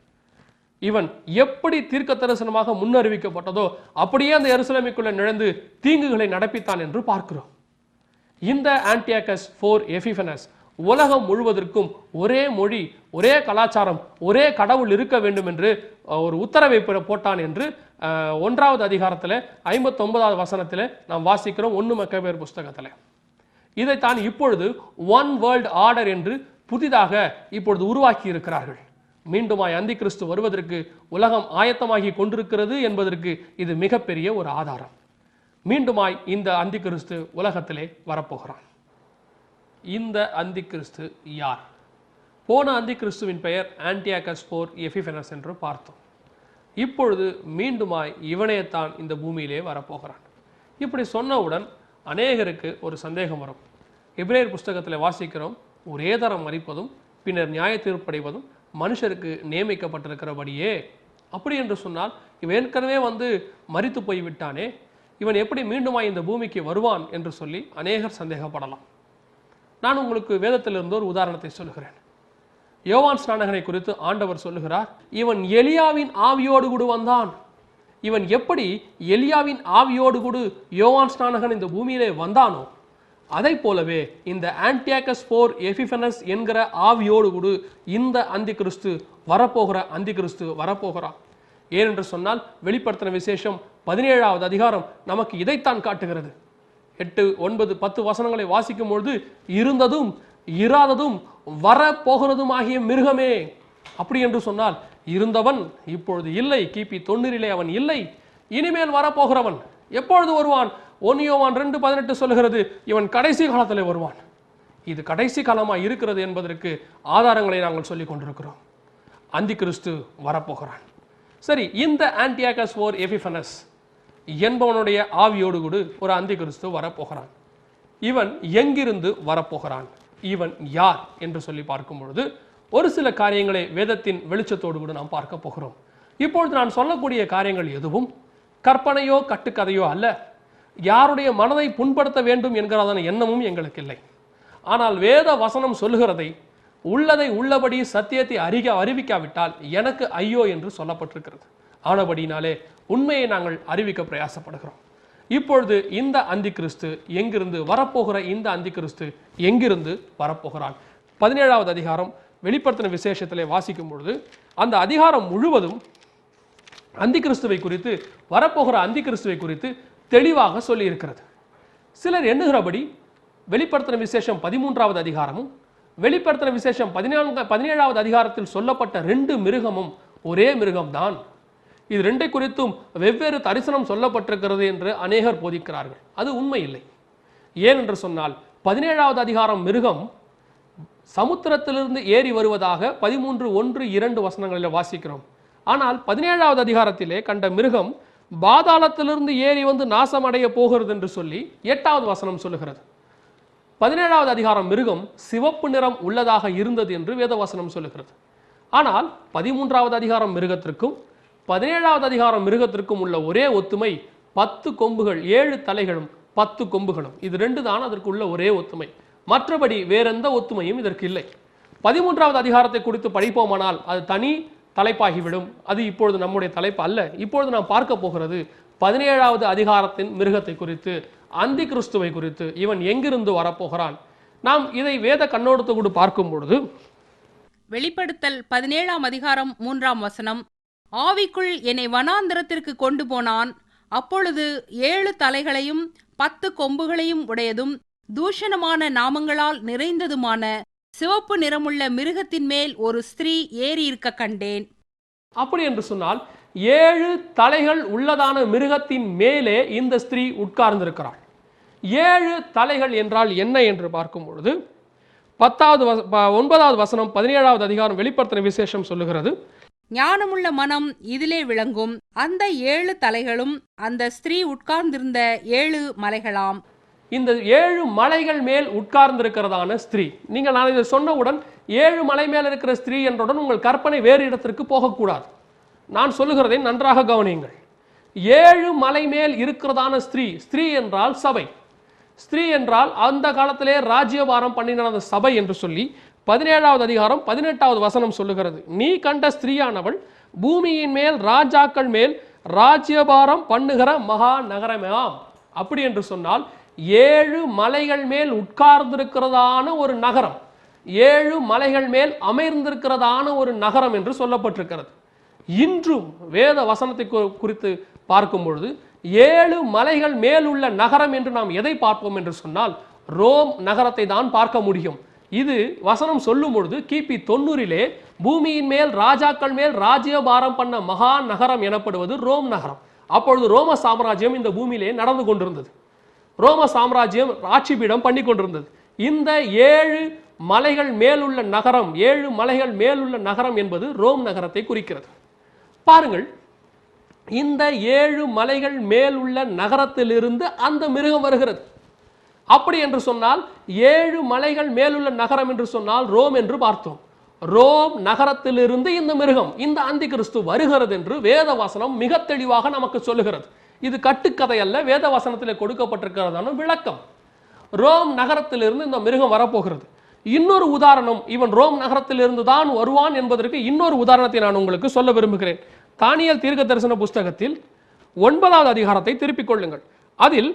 இவன் எப்படி தீர்க்க தரிசனமாக முன்னறிவிக்கப்பட்டதோ அப்படியே அந்த எருசலேமுக்குள்ள நுழைந்து தீங்குகளை நடப்பித்தான் என்று பார்க்கிறோம். இந்த ஆன்டியோகஸ் ஓர் எபிஃபனஸ் உலகம் முழுவதற்கும் ஒரே மொழி, ஒரே கலாச்சாரம், ஒரே கடவுள் இருக்க வேண்டும் என்று ஒரு உத்தரவை போட்டான் என்று 1ஆவது அதிகாரத்தில் 59ஆவது வசனத்தில் நாம் வாசிக்கிறோம் 1 மக்கபேயர் புஸ்தகத்தில். இதைத்தான் இப்பொழுது ஒன் வேர்ல்ட் ஆர்டர் என்று புதிதாக இப்பொழுது உருவாக்கி இருக்கிறார்கள். மீண்டுமாய் அந்தி கிறிஸ்து வருவதற்கு உலகம் ஆயத்தமாகி கொண்டிருக்கிறது என்பதற்கு இது மிகப்பெரிய ஒரு ஆதாரம். மீண்டுமாய் இந்த அந்தி கிறிஸ்து உலகத்திலே வரப்போகிறான். இந்த அந்தி கிறிஸ்து யார்? போன அந்தி கிறிஸ்துவின் பெயர் ஆன்டியோகஸ் ஓர் எபிஃபனஸ் என்று பார்த்தோம். இப்பொழுது மீண்டுமாய் இவனையத்தான் இந்த பூமியிலே வரப்போகிறான். இப்படி சொன்னவுடன் அநேகருக்கு ஒரு சந்தேகம் வரும். எபிரேயர் புஸ்தகத்தில் வாசிக்கிறோம், ஒரே தரம் மரிப்பதும் பின்னர் நியாய தீர்ப்படைவதும் மனுஷருக்கு நியமிக்கப்பட்டிருக்கிறபடியே. அப்படி என்று சொன்னால் இவன் ஏற்கனவே மரித்து போய்விட்டானே, இவன் எப்படி மீண்டுமாய் இந்த பூமிக்கு வருவான் என்று சொல்லி அநேகர் சந்தேகப்படலாம். நான் உங்களுக்கு வேதத்திலிருந்து ஒரு உதாரணத்தை சொல்லுகிறேன். யோவான் ஸ்நானகனை குறித்து ஆண்டவர் சொல்லுகிறார், இவன் எலியாவின் ஆவியோடு கூட வந்தான். இவன் எப்படி எலியாவின் ஆவியோடு கூட யோவான் ஸ்நானகன் இந்த பூமியிலே வந்தானோ, அதை போலவே இந்த ஆன்டியோகஸ் ஓர் எபிஃபனஸ் என்கிற ஆவியோடு கூட இந்த அந்தி கிறிஸ்து வரப்போகிற அந்தி கிறிஸ்து வரப்போகிறான். ஏனென்று சொன்னால் வெளிப்படுத்தின விசேஷம் 17ஆவது அதிகாரம் நமக்கு இதைத்தான் காட்டுகிறது. 8, 9, 10 வசனங்களை வாசிக்கும் பொழுது, இருந்ததும் இராததும் வரப்போகிறதும் ஆகிய மிருகமே. அப்படி என்று சொன்னால் இருந்தவன் இப்பொழுது இல்லை, கிபி 90 அவன் இல்லை. இனிமேல் வரப்போகிறவன் எப்பொழுது வருவான்? 1 யோவான் 2:18 சொல்லுகிறது, இவன் கடைசி காலத்தில் வருவான். இது கடைசி காலமாக இருக்கிறது என்பதற்கு ஆதாரங்களை நாங்கள் சொல்லிக் கொண்டிருக்கிறோம். அந்தி கிறிஸ்து வரப்போகிறான். சரி, இந்த ஆன்டியாகஸ் ஓர் எபிஃபனஸ் என்பவனுடைய ஆவியோடு கூட ஒரு அந்தி கிறிஸ்து வரப்போகிறான். இவன் எங்கிருந்து வரப்போகிறான், இவன் யார் என்று சொல்லி பார்க்கும் பொழுது ஒரு சில காரியங்களை வேதத்தின் வெளிச்சத்தோடு கூட நாம் பார்க்க போகிறோம். இப்பொழுது நான் சொல்லக்கூடிய காரியங்கள் எதுவும் கற்பனையோ கட்டுக்கதையோ அல்ல. யாருடைய மனதை புண்படுத்த வேண்டும் என்கிறதான எண்ணமும் எங்களுக்கு இல்லை. ஆனால் வேத வசனம் சொல்லுகிறதை உள்ளதை உள்ளபடி சத்தியத்தை அறிவிக்காவிட்டால் எனக்கு ஐயோ என்று சொல்லப்பட்டிருக்கிறது. ஆனபடினாலே உண்மையை நாங்கள் அறிவிக்க பிரயாசப்படுகிறோம். இப்பொழுது இந்த அந்தி கிறிஸ்து எங்கிருந்து வரப்போகிற இந்த அந்தி கிறிஸ்து எங்கிருந்து வரப்போகிறான்? 17வது அதிகாரம் வெளிப்படுத்தின விசேஷத்திலே வாசிக்கும் பொழுது அந்த அதிகாரம் முழுவதும் அந்தி கிறிஸ்துவை குறித்து, வரப்போகிற அந்தி கிறிஸ்துவை குறித்து தெளிவாக சொல்லி இருக்கிறது. சிலர் எண்ணுகிறபடி வெளிப்படுத்தின விசேஷம் 13வது அதிகாரமும் வெளிப்படுத்தின விசேஷம் 17வது அதிகாரத்தில் சொல்லப்பட்ட 2 மிருகமும் ஒரே மிருகம்தான். இது 2 குறித்தும் வெவ்வேறு தரிசனம் சொல்லப்பட்டிருக்கிறது என்று அநேகர் போதிக்கிறார்கள். அது உண்மை இல்லை. ஏன் என்று சொன்னால் 17வது அதிகாரம் மிருகம் சமுத்திரத்திலிருந்து ஏறி வருவதாக 13:1-2 வசனங்களில் வாசிக்கிறோம். ஆனால் 17வது அதிகாரத்திலே கண்ட மிருகம் பாதாளத்திலிருந்து ஏறி வந்து நாசம் அடைய போகிறது என்று சொல்லி 8வது வசனம் சொல்லுகிறது. 17வது அதிகாரம் மிருகம் சிவப்பு நிறம் உள்ளதாக இருந்தது என்று வேதவசனம் சொல்லுகிறது. ஆனால் 13வது அதிகாரம் மிருகத்திற்கும் 17வது அதிகாரம் மிருகத்திற்கும் உள்ள ஒரே ஒத்துமை 10 கொம்புகள், 7 தலைகளும் 10 கொம்புகளும். இது 2 தான் அதற்கு உள்ள ஒரே ஒத்துமை. மற்றபடி வேறெந்த ஒத்துமையும் இதற்கு இல்லை. 13வது அதிகாரத்தை குறித்து படிப்போமானால் அது தனி தலைப்பாகிவிடும். அது இப்பொழுது நம்முடைய தலைப்பு அல்ல. இப்பொழுது நாம் பார்க்க போகிறது 17வது அதிகாரத்தின் மிருகத்தை குறித்து, அந்தி கிறிஸ்துவை குறித்து. இவன் எங்கிருந்து வரப்போகிறான்? நாம் இதை வேத கண்ணோட்டத்தோடு பார்க்கும் பொழுது வெளிப்படுத்தல் 17ஆம் அதிகாரம் 3ஆம் வசனம், ஆவிக்குள் என்னை வனாந்திரத்திற்கு கொண்டு போனான். அப்பொழுது 7 தலைகளையும் 10 கொம்புகளையும் உடையதும் தூஷணமான நாமங்களால் நிறைந்ததுமான சிவப்பு நிறமுள்ள மிருகத்தின் மேல் ஒரு ஸ்திரீ ஏறி இருக்க கண்டேன். அப்படி என்று சொன்னால் 7 தலைகள் உள்ளதான மிருகத்தின் மேலே இந்த ஸ்திரீ உட்கார்ந்திருக்கிறாள். 7 தலைகள் என்றால் என்ன என்று பார்க்கும் பொழுது 9வது வசனம் 17வது அதிகாரம் வெளிப்படுத்தின விசேஷம் சொல்லுகிறது, ஞானமுள்ள மனம் இதிலே விளங்கும். அந்த 7 தலைகளும் அந்த ஸ்திரீ உட்கார்ந்திருந்த 7 மலைகளாம். இந்த 7 மலைகள் மேல் உட்கார்ந்திருக்கிறதான ஸ்திரீ. நீங்கள் நான் இதை சொன்னவுடன் 7 மலை மேல் இருக்கிற ஸ்திரீ என்றவுடன் உங்கள் கற்பனை வேறு இடத்திற்கு போகக்கூடாது. நான் சொல்லுகிறதை நன்றாக கவனியுங்கள். 7 மலை மேல் இருக்கிறதான ஸ்திரீ. ஸ்திரீ என்றால் சபை. ஸ்திரீ என்றால் அந்த காலத்திலே ராஜ்யபாரம் பண்ணின அந்த சபை என்று சொல்லி 17வது அதிகாரம் 18வது வசனம் சொல்லுகிறது, நீ கண்ட ஸ்திரீயானவள் பூமியின் மேல் ராஜாக்கள் மேல் ராஜ்யபாரம் பண்ணுகிற மகா நகரமாம். அப்படி என்று சொன்னால் 7 மலைகள் மேல் உட்கார்ந்திருக்கிறதான ஒரு நகரம், 7 மலைகள் மேல் அமர்ந்திருக்கிறதான ஒரு நகரம் என்று சொல்லப்பட்டிருக்கிறது. இன்றும் வேத வசனத்தை குறித்து பார்க்கும் பொழுது 7 மலைகள் மேல் உள்ள நகரம் என்று நாம் எதை பார்ப்போம் என்று சொன்னால் ரோம் நகரத்தை தான் பார்க்க முடியும். இது வசனம் சொல்லும் பொழுது கிபி 90 பூமியின் மேல் ராஜாக்கள் மேல் ராஜ்யபாரம் பண்ண மகா நகரம் எனப்படுவது ரோம் நகரம். அப்பொழுது ரோம சாம்ராஜ்யம் இந்த பூமியிலே நடந்து கொண்டிருந்தது. ரோம சாம்ராஜ்யம் ஆட்சி பீடம் பண்ணி கொண்டிருந்தது. இந்த 7 மலைகள் மேலுள்ள நகரம், 7 மலைகள் மேலுள்ள நகரம் என்பது ரோம் நகரத்தை குறிக்கிறது. பாருங்கள், இந்த 7 மலைகள் மேலுள்ள நகரத்திலிருந்து அந்த மிருகம் வருகிறது. அப்படி என்று சொன்னால் 7 மலைகள் மேலுள்ள நகரம் என்று சொன்னால் ரோம் என்று பார்த்தோம். ரோம் நகரத்திலிருந்து இந்த மிருகம், இந்த அந்தி கிறிஸ்து வருகிறது என்று வேத வசனம் மிக தெளிவாக நமக்கு சொல்லுகிறது. இது கட்டுக்கதை அல்ல, வேத வசனத்தில் கொடுக்கப்பட்டிருக்கிறதான விளக்கம். ரோம் நகரத்திலிருந்து இந்த மிருகம் வரப்போகிறது. இன்னொரு உதாரணம், இவன் ரோம் நகரத்திலிருந்து தான் வருவான் என்பதற்கு இன்னொரு உதாரணத்தை நான் உங்களுக்கு சொல்ல விரும்புகிறேன். தானியேல் தீர்க்க தரிசன புஸ்தகத்தில் 9வது அதிகாரத்தை திருப்பிக் கொள்ளுங்கள். அதில்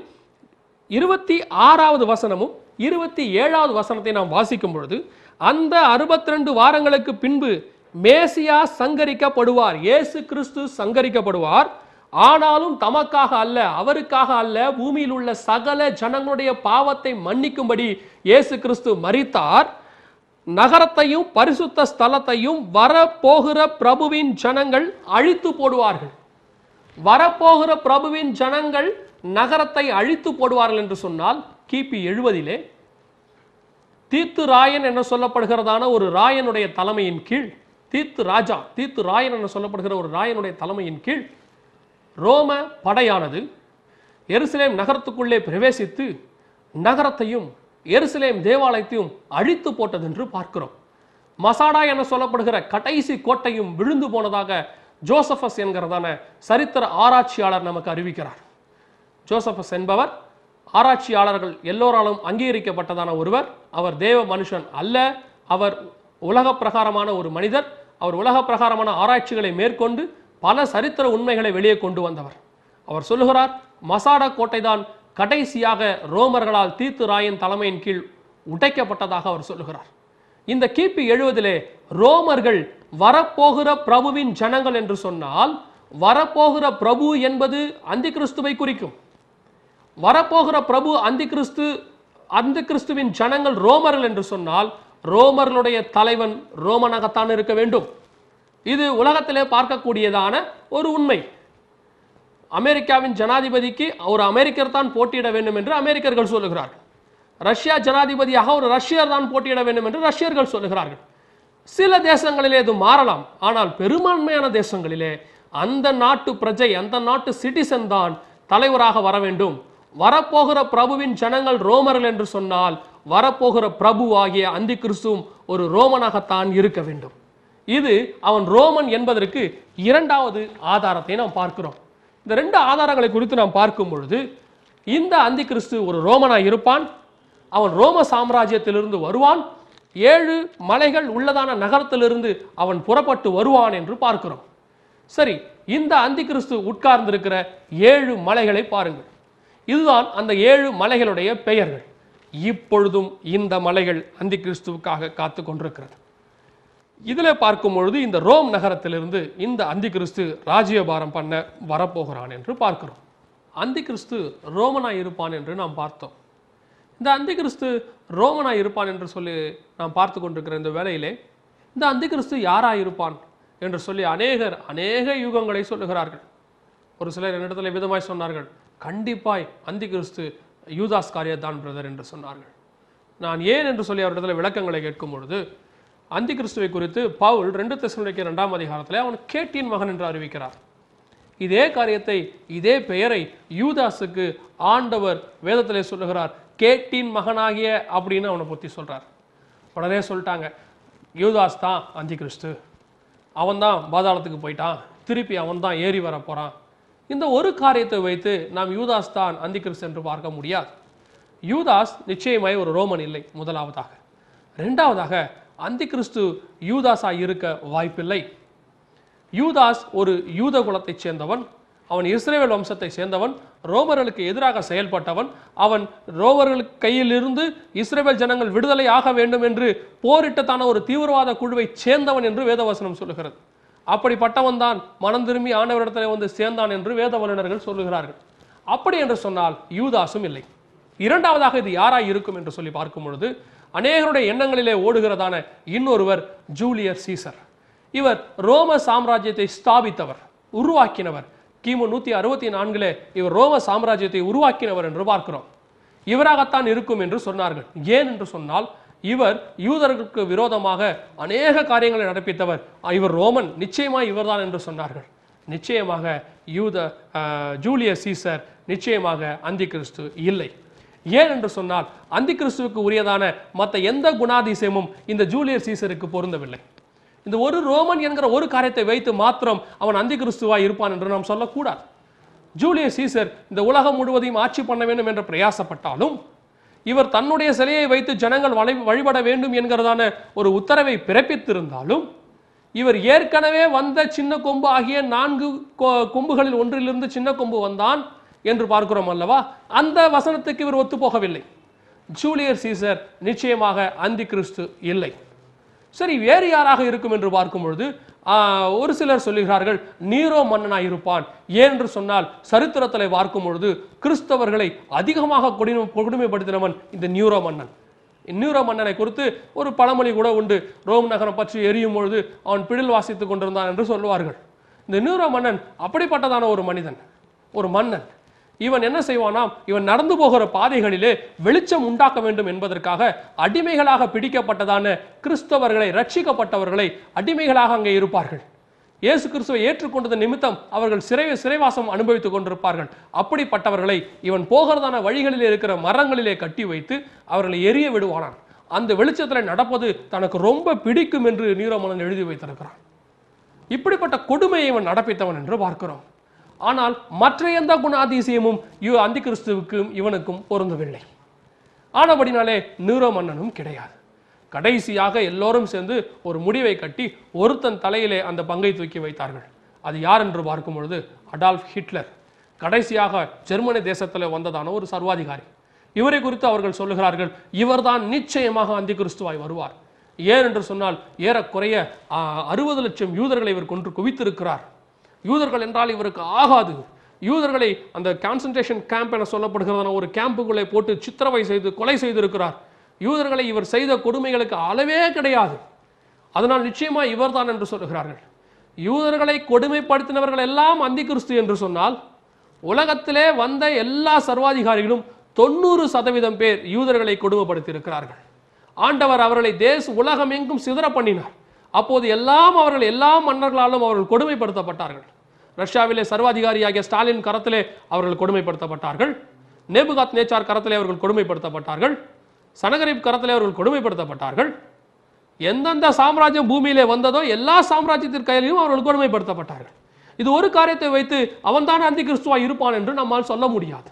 26வது வசனமும் 27வது வசனத்தை நாம் வாசிக்கும் பொழுது, அந்த 62 வாரங்களுக்கு பின்பு மேசியா சங்கரிக்கப்படுவார், இயேசு கிறிஸ்து சங்கரிக்கப்படுவார். ஆனாலும் தமக்காக அல்ல, அவருக்காக அல்ல, பூமியில் உள்ள சகல ஜனங்களுடைய பாவத்தை மன்னிக்கும்படி இயேசு கிறிஸ்து மரித்தார். நகரத்தையும் பரிசுத்த ஸ்தலத்தையும் வரப்போகிற பிரபுவின் ஜனங்கள் அழித்து போடுவார்கள். வரப்போகிற பிரபுவின் ஜனங்கள் நகரத்தை அழித்து போடுவார்கள் என்று சொன்னால் கிபி 70 தீத்து ராயன் என சொல்லப்படுகிறதான ஒரு ராயனுடைய தலைமையின் கீழ், தீத்து ராயன் என சொல்லப்படுகிற ஒரு ராயனுடைய தலைமையின் கீழ் ரோம படையானது எருசலேம் நகரத்துக்குள்ளே பிரவேசித்து நகரத்தையும் எருசலேம் தேவாலயத்தையும் அழித்து போட்டது என்று பார்க்கிறோம். மசாடா என சொல்லப்படுகிற கடைசி கோட்டையும் விழுந்து போனதாக ஜோசபஸ் என்கிறதான சரித்திர ஆராய்ச்சியாளர் நமக்கு அறிவிக்கிறார். ஜோசபஸ் என்பவர் ஆராய்ச்சியாளர்கள் எல்லோராலும் அங்கீகரிக்கப்பட்டதான ஒருவர். அவர் தேவ மனுஷன் அல்ல, அவர் உலக பிரகாரமான ஒரு மனிதர். அவர் உலக பிரகாரமான ஆராய்ச்சிகளை மேற்கொண்டு பல சரித்திர உண்மைகளை வெளியே கொண்டு வந்தவர். அவர் சொல்லுகிறார், மசாடா கோட்டை தான் கடைசியாக ரோமர்களால் தீத்து ராயன் தலைமையின் கீழ் உடைக்கப்பட்டதாக அவர் சொல்லுகிறார். இந்த கிபி 70 ரோமர்கள் வரப்போகிற பிரபுவின் ஜனங்கள் என்று சொன்னால், வரப்போகிற பிரபு என்பது அந்தி கிறிஸ்துவை குறிக்கும். வரப்போகிற பிரபு அந்தி கிறிஸ்துவின் ஜனங்கள் ரோமர்கள் என்று சொன்னால், ரோமர்களுடைய தலைவன் ரோமனாகத்தான் இருக்க வேண்டும். இது உலகத்திலே பார்க்கக்கூடியதான ஒரு உண்மை. அமெரிக்காவின் ஜனாதிபதிக்கு ஒரு அமெரிக்கர் தான் போட்டியிட வேண்டும் என்று அமெரிக்கர்கள் சொல்லுகிறார்கள். ரஷ்யா ஜனாதிபதியாக ஒரு ரஷ்யர் தான் போட்டியிட வேண்டும் என்று ரஷ்யர்கள் சொல்லுகிறார்கள். சில தேசங்களிலே இது மாறலாம், ஆனால் பெரும்பான்மையான தேசங்களிலே அந்த நாட்டு பிரஜை, அந்த நாட்டு சிட்டிசன் தான் தலைவராக வர வேண்டும். வரப்போகிற பிரபுவின் ஜனங்கள் ரோமர்கள் என்று சொன்னால், வரப்போகிற பிரபு ஆகிய அந்தி கிறிஸ்துவும் ஒரு ரோமனாகத்தான் இருக்க வேண்டும். இது அவன் ரோமன் என்பதற்கு இரண்டாவது ஆதாரத்தை நாம் பார்க்கிறோம். இந்த ரெண்டு ஆதாரங்களை குறித்து நாம் பார்க்கும் பொழுது, இந்த அந்தி கிறிஸ்து ஒரு ரோமனாய் இருப்பான், அவன் ரோம சாம்ராஜ்யத்திலிருந்து வருவான், 7 மலைகள் உள்ளதான நகரத்திலிருந்து அவன் புறப்பட்டு வருவான் என்று பார்க்கிறோம். சரி, இந்த அந்தி கிறிஸ்து உட்கார்ந்திருக்கிற 7 மலைகளை பாருங்கள். இதுதான் அந்த 7 மலைகளுடைய பெயர்கள். இப்பொழுதும் இந்த மலைகள் அந்தி கிறிஸ்துவுக்காக காத்து கொண்டிருக்கிறது. இதில் பார்க்கும் பொழுது இந்த ரோம் நகரத்திலிருந்து இந்த அந்தி கிறிஸ்து ராஜ்யபாரம் பண்ண வரப்போகிறான் என்று பார்க்கிறோம். அந்தி கிறிஸ்து ரோமனாய் இருப்பான் என்று நாம் பார்த்தோம். இந்த அந்தி கிறிஸ்து ரோமனாய் இருப்பான் என்று சொல்லி நாம் பார்த்து கொண்டிருக்கிற இந்த வேளையிலே, இந்த அந்தி கிறிஸ்து யாராய் இருப்பான் என்று சொல்லி அநேக யுகங்களை சொல்லுகிறார்கள். ஒரு சிலர் என்னிடத்துல விதமாய் சொன்னார்கள், கண்டிப்பாய் அந்தி கிறிஸ்து யூதாஸ் காரியத் தான் பிரதர் என்று சொன்னார்கள். நான் ஏன் என்று சொல்லி அவரிடத்துல விளக்கங்களை கேட்கும் பொழுது, அந்தி கிறிஸ்துவை குறித்து பவுல் 2 தெசலோனிக்கேயர் 2ஆம் அதிகாரத்தில் அவன் கேட்டின் மகன் என்று அறிவிக்கிறார். இதே காரியத்தை, இதே பெயரை யூதாஸுக்கு ஆண்டவர் வேதத்திலே சொல்லுகிறார், கேட்டின் மகனாகிய அப்படின்னு அவனை பற்றி சொல்றார். உடனே சொல்லிட்டாங்க, யூதாஸ் தான் அந்தி கிறிஸ்து, அவன் தான் பாதாளத்துக்கு போயிட்டான், திருப்பி அவன் தான் ஏறி வர போறான். இந்த ஒரு காரியத்தை வைத்து நாம் யூதாஸ் தான் அந்தி கிறிஸ்து என்று பார்க்க முடியாது. யூதாஸ் நிச்சயமாய் ஒரு ரோமன் இல்லை, முதலாவதாக. இரண்டாவதாக, அந்தி கிறிஸ்து யூதாஸாய் இருக்க வாய்ப்பில்லை. யூதாஸ் ஒரு யூத குலத்தைச் சேர்ந்தவன், அவன் இஸ்ரவேல் வம்சத்தை சேர்ந்தவன், ரோமர்களுக்கு எதிராக செயல்பட்டவன், அவன் ரோமர்களுக்கு கையிலிருந்து இஸ்ரவேல் ஜனங்கள் விடுதலை ஆக வேண்டும் என்று போரிட்டதான ஒரு தீவிரவாத குழுவை சேர்ந்தவன் என்று வேதவசனம் சொல்லுகிறது. அப்படிப்பட்டவன் தான் மனம் திரும்பி ஆண்டவரிடத்தில் வந்து சேர்ந்தான் என்று வேத வல்லுநர்கள் சொல்லுகிறார்கள். அப்படி என்று சொன்னால் யூதாசும் இல்லை. இரண்டாவதாக இது யாராய் இருக்கும் என்று சொல்லி பார்க்கும் பொழுது, அநேகருடைய எண்ணங்களிலே ஓடுகிறதான இன்னொருவர் ஜூலியஸ் சீசர். இவர் ரோம சாம்ராஜ்யத்தை ஸ்தாபித்தவர், உருவாக்கினவர். கிமு 164 இவர் ரோம சாம்ராஜ்யத்தை உருவாக்கினவர் என்று பார்க்கிறோம். இவராகத்தான் இருக்கும் என்று சொன்னார்கள். ஏன் என்று சொன்னால், இவர் யூதர்களுக்கு விரோதமாக அநேக காரியங்களை நடப்பித்தவர். இவர் ரோமன், நிச்சயமாக இவர்தான் என்று சொன்னார்கள். நிச்சயமாக ஜூலியஸ் சீசர் நிச்சயமாக அந்தி கிறிஸ்து இல்லை. ஏன் என்று சொன்னால், அந்தி கிறிஸ்துவுக்கு உரியதான மற்ற எந்த குணாதிசயமும் இந்த ஜூலியஸ் சீசருக்கு பொருந்தவில்லை. இந்த ஒரு ரோமன் என்கிற ஒரு காரியத்தை வைத்து மாத்திரம் அவன் அந்தி கிறிஸ்துவாய் இருப்பான் என்று நாம் சொல்லக்கூடாது. ஜூலியஸ் சீசர் இந்த உலகம் முழுவதையும் ஆட்சி பண்ண வேண்டும் என்று பிரயாசப்பட்டாலும், இவர் தன்னுடைய சிலையை வைத்து ஜனங்கள் வழிபட வேண்டும் என்கிறதான ஒரு உத்தரவை பிறப்பித்திருந்தாலும், இவர் ஏற்கனவே வந்த சின்ன கொம்பு ஆகிய 4 கொம்புகளில் ஒன்றிலிருந்து சின்ன கொம்பு வந்தான் என்று பார்க்கிறோம் அல்லவா, அந்த வசனத்துக்கு இவர் ஒத்து போகவில்லை. ஜூலியஸ் சீசர் நிச்சயமாக அந்தி கிறிஸ்து இல்லை. சரி, வேறு யாராக இருக்கும் என்று பார்க்கும் பொழுது ஒரு சிலர் சொல்லுகிறார்கள் நீரோ மன்னனாய் இருப்பான். ஏன் என்று சொன்னால், சரித்திரத்தில் பார்க்கும் பொழுது கிறிஸ்தவர்களை அதிகமாக கொடுமைப்படுத்தினவன் இந்த நியூரோ மன்னன். நியூரோ மன்னனை குறித்து ஒரு பழமொழி கூட உண்டு, ரோம் நகரம் பற்றி எரியும் பொழுது அவன் பிடில் வாசித்துக் கொண்டிருந்தான் என்று சொல்லுவார்கள். இந்த நியூரோ மன்னன் அப்படிப்பட்டதான ஒரு மனிதன், ஒரு மன்னன். இவன் என்ன செய்வானாம், இவன் நடந்து போகிற பாதைகளிலே வெளிச்சம் உண்டாக்க வேண்டும் என்பதற்காக அடிமைகளாக பிடிக்கப்பட்டதான கிறிஸ்தவர்களை, ரட்சிக்கப்பட்டவர்களை அடிமைகளாக அங்கே இருப்பார்கள். இயேசு கிறிஸ்துவை ஏற்றுக்கொண்டது நிமித்தம் அவர்கள் சிறைவாசம் அனுபவித்துக் கொண்டிருப்பார்கள். அப்படிப்பட்டவர்களை இவன் போகிறதான வழிகளிலே இருக்கிற மரங்களிலே கட்டி வைத்து அவர்களை எரிய விடுவானான். அந்த வெளிச்சத்தில் நடப்பது தனக்கு ரொம்ப பிடிக்கும் என்று நீரோ மன்னன் எழுதி வைத்திருக்கிறான். இப்படிப்பட்ட கொடுமையை இவன் நடப்பித்தவன் என்று பார்க்கிறோம். ஆனால் மற்ற எந்த குணாதிசயமும் அந்தி கிறிஸ்துவுக்கும் இவனுக்கும் பொருந்தவில்லை. ஆனபடினாலே நீரோ மன்னனும் கிடையாது. கடைசியாக எல்லோரும் சேர்ந்து ஒரு முடிவை கட்டி ஒருத்தன் தலையிலே அந்த பங்கை தூக்கி வைத்தார்கள். அது யார் என்று பார்க்கும் பொழுது அடால்ஃப் ஹிட்லர். கடைசியாக ஜெர்மனி தேசத்தில் வந்ததான ஒரு சர்வாதிகாரி. இவரை குறித்து அவர்கள் சொல்லுகிறார்கள், இவர்தான் நிச்சயமாக அந்தி கிறிஸ்துவாய் வருவார். ஏன் என்று சொன்னால் ஏறக்குறைய 60 லட்சம் யூதர்களை இவர் கொன்று குவித்திருக்கிறார். யூதர்கள் என்றால் இவருக்கு ஆகாது. யூதர்களை அந்த கான்சன்ட்ரேஷன் கேம்ப் என சொல்லப்படுகிறதான ஒரு கேம்புகளை போட்டு சித்திரவை செய்து கொலை செய்திருக்கிறார். யூதர்களை இவர் செய்த கொடுமைகளுக்கு அளவே கிடையாது. அதனால் நிச்சயமா இவர்தான் என்று சொல்லுகிறார்கள். யூதர்களை கொடுமைப்படுத்தினவர்கள் எல்லாம் அந்தி கிறிஸ்து என்று சொன்னால், உலகத்திலே வந்த எல்லா சர்வாதிகாரிகளும் 90% பேர் யூதர்களை கொடுமைப்படுத்தி இருக்கிறார்கள். ஆண்டவர் அவர்களை உலகம் எங்கும் சிதற பண்ணினார். அப்போது அவர்கள் எல்லா மன்னர்களாலும் அவர்கள் கொடுமைப்படுத்தப்பட்டார்கள். ரஷ்யாவிலே சர்வாதிகாரியாகிய ஸ்டாலின் கரத்திலே அவர்கள் கொடுமைப்படுத்தப்பட்டார்கள். நேபுகாத் நேச்சார் கரத்திலே அவர்கள் கொடுமைப்படுத்தப்பட்டார்கள். சனகரிப் கரத்திலே அவர்கள் கொடுமைப்படுத்தப்பட்டார்கள். எந்தெந்த சாம்ராஜ்யம் பூமியிலே வந்ததோ எல்லா சாம்ராஜ்யத்தின் கையிலையும் அவர்கள் கொடுமைப்படுத்தப்பட்டார்கள். இது ஒரு காரியத்தை வைத்து அவன்தான் அந்தி கிறிஸ்துவாய் இருப்பான் என்று நம்மால் சொல்ல முடியாது.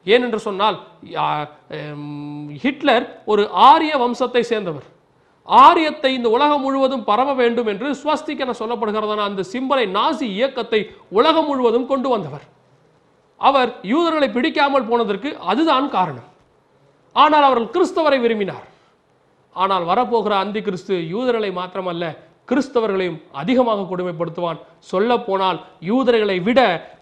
ஏனென்று சொன்னால் ஹிட்லர் ஒரு ஆரிய வம்சத்தை சேர்ந்தவர். ஆரியத்தை இந்த உலகம் முழுவதும் பரவ வேண்டும் என்று ஸ்வஸ்திக் என சொல்லப்படுகிறதான அந்த சிம்பலை, நாசி இயக்கத்தை உலகம் முழுவதும் கொண்டு வந்தவர். அவர் யூதர்களை பிடிக்காமல் போனதற்கு அதுதான் காரணம். ஆனால் அவர்கள் கிறிஸ்தவரை விரும்பினார். ஆனால் வரப்போகிற அந்தி கிறிஸ்து யூதர்களை மாத்திரமல்ல, கிறிஸ்தவர்களையும் அதிகமாக கொடுமைப்படுத்துவான். சொல்ல போனால் யூதர்களை விட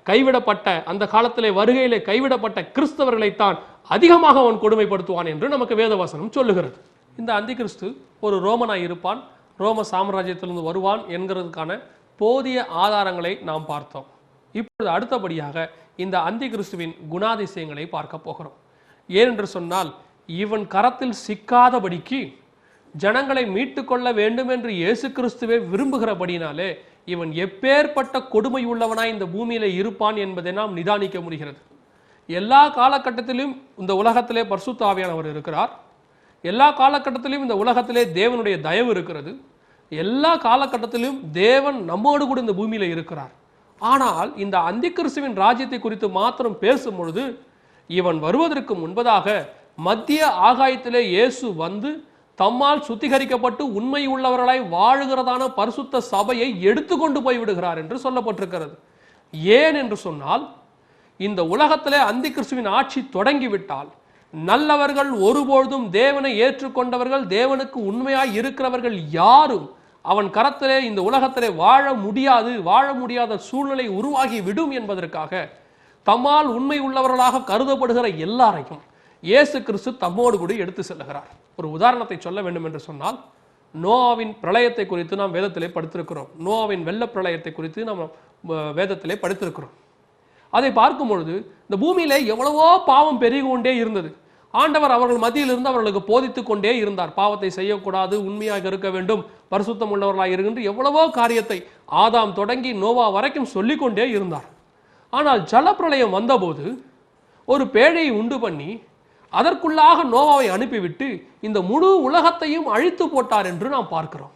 கைவிடப்பட்ட அந்த காலத்திலே வருகையிலே கைவிடப்பட்ட கிறிஸ்தவர்களைத்தான் அதிகமாக அவன் கொடுமைப்படுத்துவான் என்று நமக்கு வேதவசனம் சொல்லுகிறது. இந்த அந்தி கிறிஸ்து ஒரு ரோமனாய் இருப்பான், ரோம சாம்ராஜ்யத்திலிருந்து வருவான் என்கிறதுக்கான போதிய ஆதாரங்களை நாம் பார்த்தோம். இப்பொழுது அடுத்தபடியாக இந்த அந்தி கிறிஸ்துவின் குணாதிசயங்களை பார்க்க போகிறோம். ஏனென்று சொன்னால், இவன் கரத்தில் சிக்காதபடிக்கு ஜனங்களை மீட்டு கொள்ள வேண்டும் என்று இயேசு கிறிஸ்துவே விரும்புகிறபடினாலே இவன் எப்பேற்பட்ட கொடுமை உள்ளவனாய் இந்த பூமியில இருப்பான் என்பதை நாம் நிதானிக்க முடிகிறது. எல்லா காலகட்டத்திலும் இந்த உலகத்திலே பரிசுத்த ஆவியானவர் இருக்கிறார். எல்லா காலகட்டத்திலும் இந்த உலகத்திலே தேவனுடைய தயவு இருக்கிறது. எல்லா காலகட்டத்திலும் தேவன் நம்மோடு கூட இந்த பூமியில இருக்கிறார். ஆனால் இந்த அந்தி கிறிஸ்துவின் ராஜ்யத்தை குறித்து மாத்திரம் பேசும் பொழுது, இவன் வருவதற்கு முன்பதாக மத்திய ஆகாயத்திலே இயேசு வந்து தம்மால் சுத்திகரிக்கப்பட்டு உண்மை உள்ளவர்களாய் வாழுகிறதான பரிசுத்த சபையை எடுத்துக்கொண்டு போய்விடுகிறார் என்று சொல்லப்பட்டிருக்கிறது. ஏன் என்று சொன்னால், இந்த உலகத்திலே அந்தி கிறிஸ்துவின் ஆட்சி தொடங்கிவிட்டால் நல்லவர்கள், ஒருபொழுதும் தேவனை ஏற்றுக்கொண்டவர்கள், தேவனுக்கு உண்மையாய் இருக்கிறவர்கள் யாரும் அவன் கரத்திலே இந்த உலகத்திலே வாழ முடியாத சூழ்நிலை உருவாகி விடும் என்பதற்காக தம்மால் உண்மை உள்ளவர்களாக கருதப்படுகிற எல்லாரையும் இயேசு கிறிஸ்து தம்மோடு கூட எடுத்து செல்லுகிறார். ஒரு உதாரணத்தை சொல்ல வேண்டும் என்று சொன்னால், நோவாவின் பிரளயத்தை குறித்து நாம் வேதத்திலே படித்திருக்கிறோம். நோவாவின் வெள்ள பிரளயத்தை குறித்து நாம் வேதத்திலே படித்திருக்கிறோம். அதை பார்க்கும் பொழுது இந்த பூமியிலே எவ்வளவோ பாவம் பெருகி கொண்டே இருந்தது. ஆண்டவர் அவர்கள் மத்தியிலிருந்து அவர்களுக்கு போதித்துக் கொண்டே இருந்தார். பாவத்தை செய்யக்கூடாது, உண்மையாக இருக்க வேண்டும், பரிசுத்தம் உள்ளவர்களாக இருக்கின்ற எவ்வளவோ காரியத்தை ஆதாம் தொடங்கி நோவா வரைக்கும் சொல்லிக்கொண்டே இருந்தார். ஆனால் ஜலப்பிரளயம் வந்தபோது ஒரு பேழையை உண்டு பண்ணி அதற்குள்ளாக நோவாவை அனுப்பிவிட்டு இந்த முழு உலகத்தையும் அழித்து போட்டார் என்று நாம் பார்க்கிறோம்.